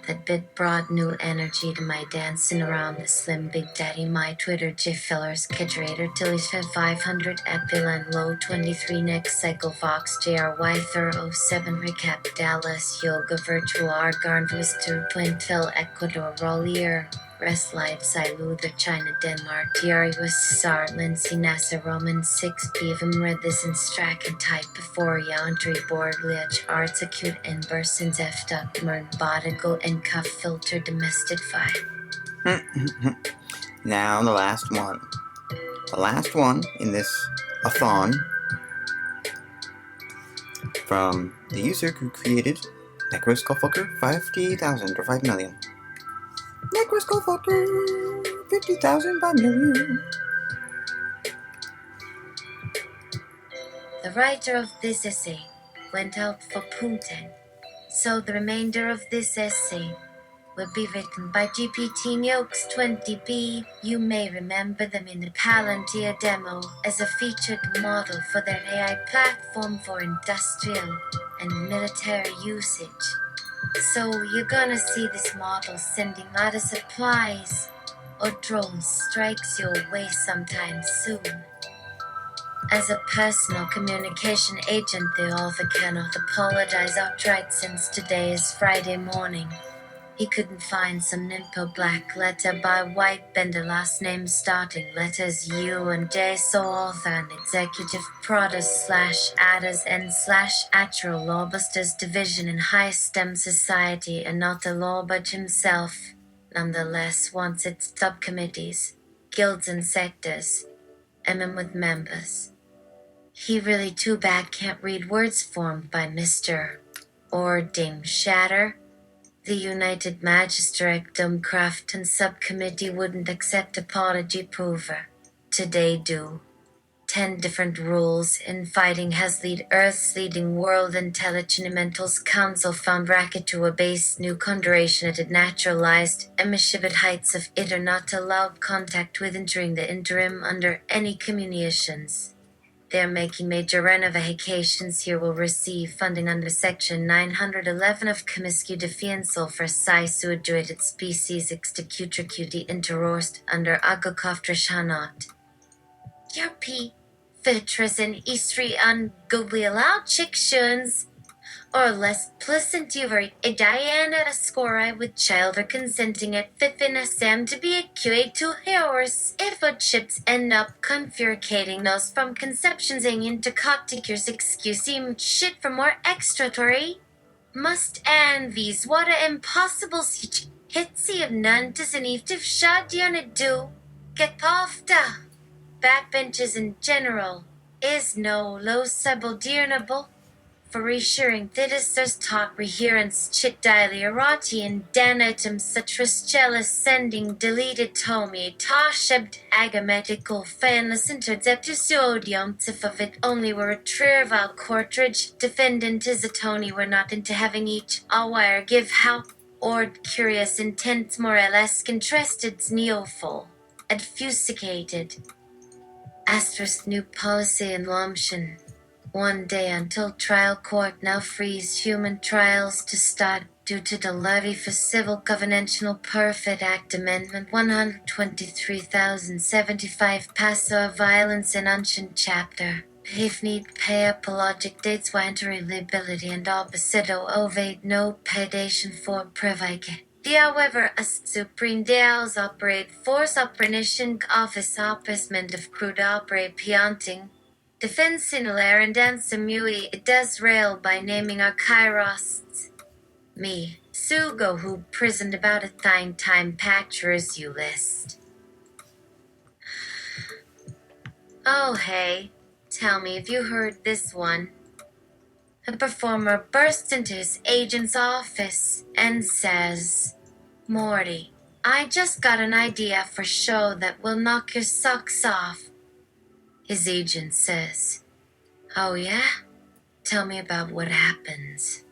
That bit brought new energy to my dancing around the slim Big Daddy my Twitter GIF fillers Kiterator Tilly's 500 Epilan Low 23 Next Cycle Fox JRY Thorough 07 Recap Dallas Yoga Virtual Argarn Twister Twin Phil Ecuador Rollier Rest Life Luther China Denmark Diari Sar Lindsay NASA Roman 6 Pivum read this in Strack and type before Yandri Board Liach Arts Acute and Bursons F. Mern Bodigo and Cuff Filter Domestify. Now the last one. The last one in this a-thon from the user who created Necroskullfucker 50,000 or 5 million. Necroskullfucker 50,000 5 million. The writer of this essay went out for Putin, so the remainder of this essay will be written by GPT Neox 20B. You may remember them in the Palantir demo as a featured model for their AI platform for industrial and military usage. So you're gonna see this model sending out of supplies or drone strikes your way sometime soon. As a personal communication agent, the author cannot apologize outright since today is Friday morning. He couldn't find some nimpo black letter by white bender last name starting letters U and J, so author and executive product / adders and / actual lawbusters division in high STEM society and not the lawbudge himself, nonetheless wants its subcommittees, guilds and sectors, with members. He really too bad can't read words formed by Mr. or Dame Shatter. The United Magistrate Craft and Subcommittee wouldn't accept apology prover. Today do. 10 different rules in fighting has lead Earth's leading world intelligimentals council found racket to a base new conjuration at it naturalized emishibit heights of it are not allowed contact with entering the interim under any communications. They're making major renovations here will receive funding under Section 911 of Comiscu Defensal for situated species executricudi interorst under Agokoftrashanot. Yarpi, Fitras and Istri on Goblialau Chickshuns, or less pleasant over a Diana a score with child or consenting at Fifina Sam to be a QA 2 hours. If what ships end up confuricating those from conceptions into cocktickers excusing shit for more extratory. Must and these what a impossible siege. Hitsy of none does an evetive shot do. Get pofta. Backbenches in general is no low subordinable. For reassuring there's talk reherence chit dialirati and danatum sutrus jealous sending deleted tomi tashebt agametical fanless interceptusodium if of it only were a trivial cartridge defendant is a Tony were not into having each all wire give how or curious intents more or less interested neoful adfusicated asterisk new policy and lomshin. One day until trial court now frees human trials to start due to the levy for Civil Covenantal Perfect Act Amendment 123,075 Paso Violence and Ancient Chapter. If need pay apologic dates wanter liability and opposito ovade no predation for previke. However, a Supreme Deals operate force operation office opposment of crude operate pianting. Defense in Lair and Samui it does rail by naming our Kairos. Me, Sugo who prisoned about a time patchers you list. Oh hey, tell me if you heard this one. A performer bursts into his agent's office and says, Morty, I just got an idea for show that will knock your socks off. His agent says, Oh yeah? Tell me about what happens.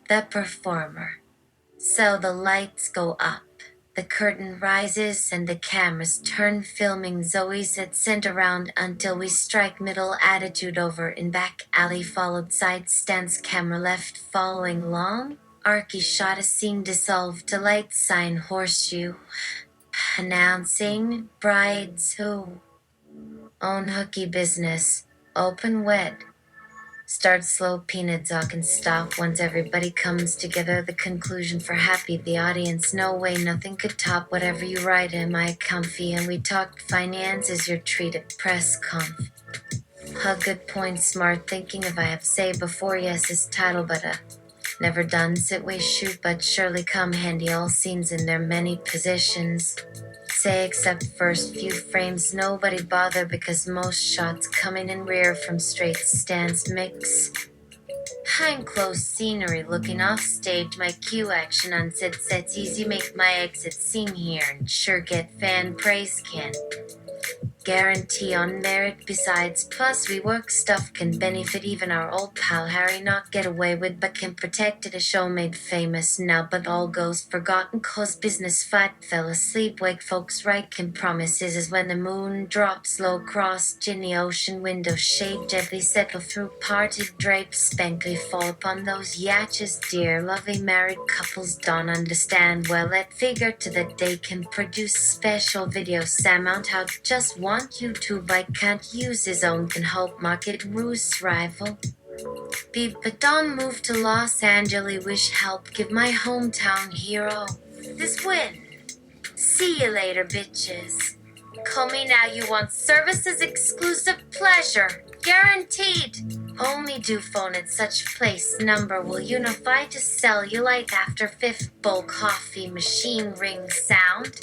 The performer. So the lights go up, the curtain rises and the cameras turn filming Zoe's at sent around until we strike middle attitude over in back alley followed side stance camera left following long. Archie shot a scene dissolved to light sign horseshoe. Announcing brides who own hooky business, open wed. Start slow peanut talk and stop once everybody comes together. The conclusion for happy the audience. No way nothing could top whatever you write in my comfy and we talked finance as your treat at press conf. Good point smart thinking if I have say before yes is title but never done sit way shoot but surely come handy all scenes in their many positions. Say except first few frames nobody bother because most shots coming in rear from straight stance mix. Behind close scenery looking off stage my cue action on set sets easy make my exit seem here and sure get fan praise can. Guarantee on merit besides plus we work stuff can benefit even our old pal Harry not get away with but can protect it a show made famous now but all goes forgotten cause business fight fell asleep wake folks right can promises is when the moon drops low cross Ginny ocean window shade gently settle through parted drapes spankly fall upon those yachts dear lovely married couples don't understand well that figure to that they can produce special videos Sam out how just one want YouTube, I can't use his own, can help market Roost rival. But don't move to Los Angeles, wish help, give my hometown hero this win. See you later, bitches. Call me now, you want services, exclusive pleasure, guaranteed. Only do phone at such place, number will unify to cellulite after fifth bowl coffee machine ring sound.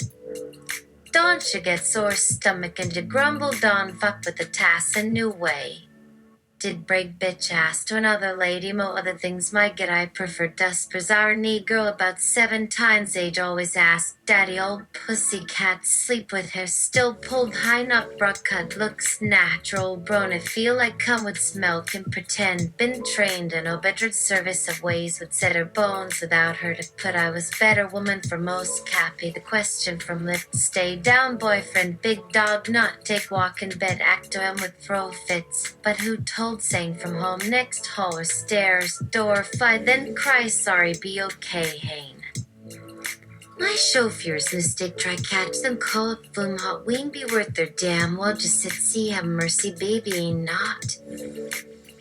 Don't you get sore stomach and you grumble, don't fuck with the task a new way. Did break bitch ass to another lady, mo other things might get, I prefer dust bizarre knee girl about 7 times age always ask daddy old pussy cat sleep with hair still pulled high nut bruck cut looks natural brona feel like come with smell can pretend been trained in OpEd service of ways would set her bones without her to put I was better woman for most cappy the question from lift stay down boyfriend big dog not take walk in bed act to him with throw fits but who told saying from home next hall or stairs door 5 then cry sorry be okay Hane. My chauffeurs mistake try catch them call up flume hot wing be worth their damn well just sit see have mercy baby ain't not.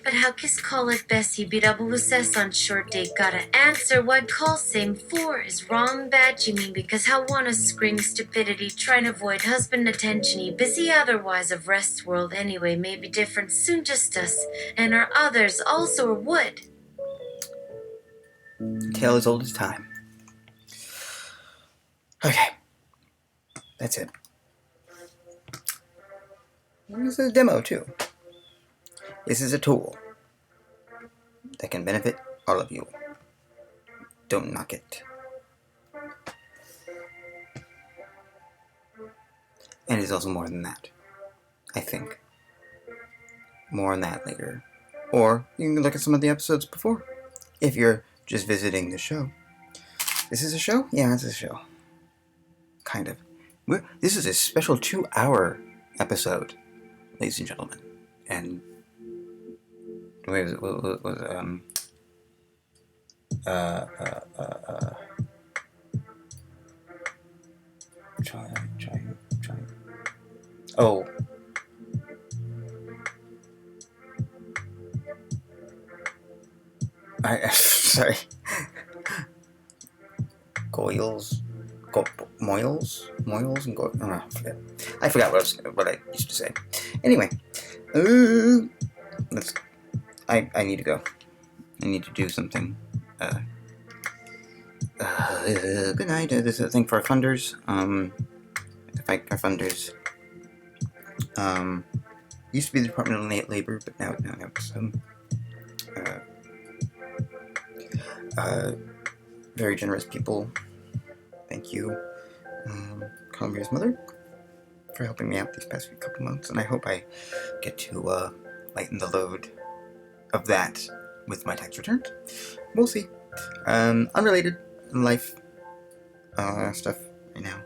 But how kiss call it best he beat double assess on short date gotta answer what call same for is wrong bad you mean because how wanna scream stupidity trying to avoid husband attention he busy otherwise of rest world anyway maybe different soon just us and our others also or would. Tale as old as time. Okay. That's it. This is a demo too. This is a tool that can benefit all of you. Don't knock it. And it's also more than that, I think. More on that later. Or you can look at some of the episodes before, if you're just visiting the show. This is a show? Yeah, it's a show. Kind of. This is a special 2-hour episode, ladies and gentlemen. And oh. Sorry. Moils and goils. I forgot what I used to say. Anyway, I need to go. I need to do something. Good night. This is a thing for our funders. To thank our funders. Used to be the Department of Labor, but now it's very generous people. Thank you, Columbia's mother, for helping me out these past couple months, and I hope I get to lighten the load of that with my tax returns. We'll see. Unrelated life stuff right now.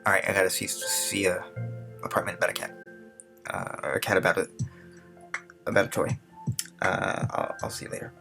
Alright, I gotta see a apartment about a cat. Or a cat about a toy. I'll see you later.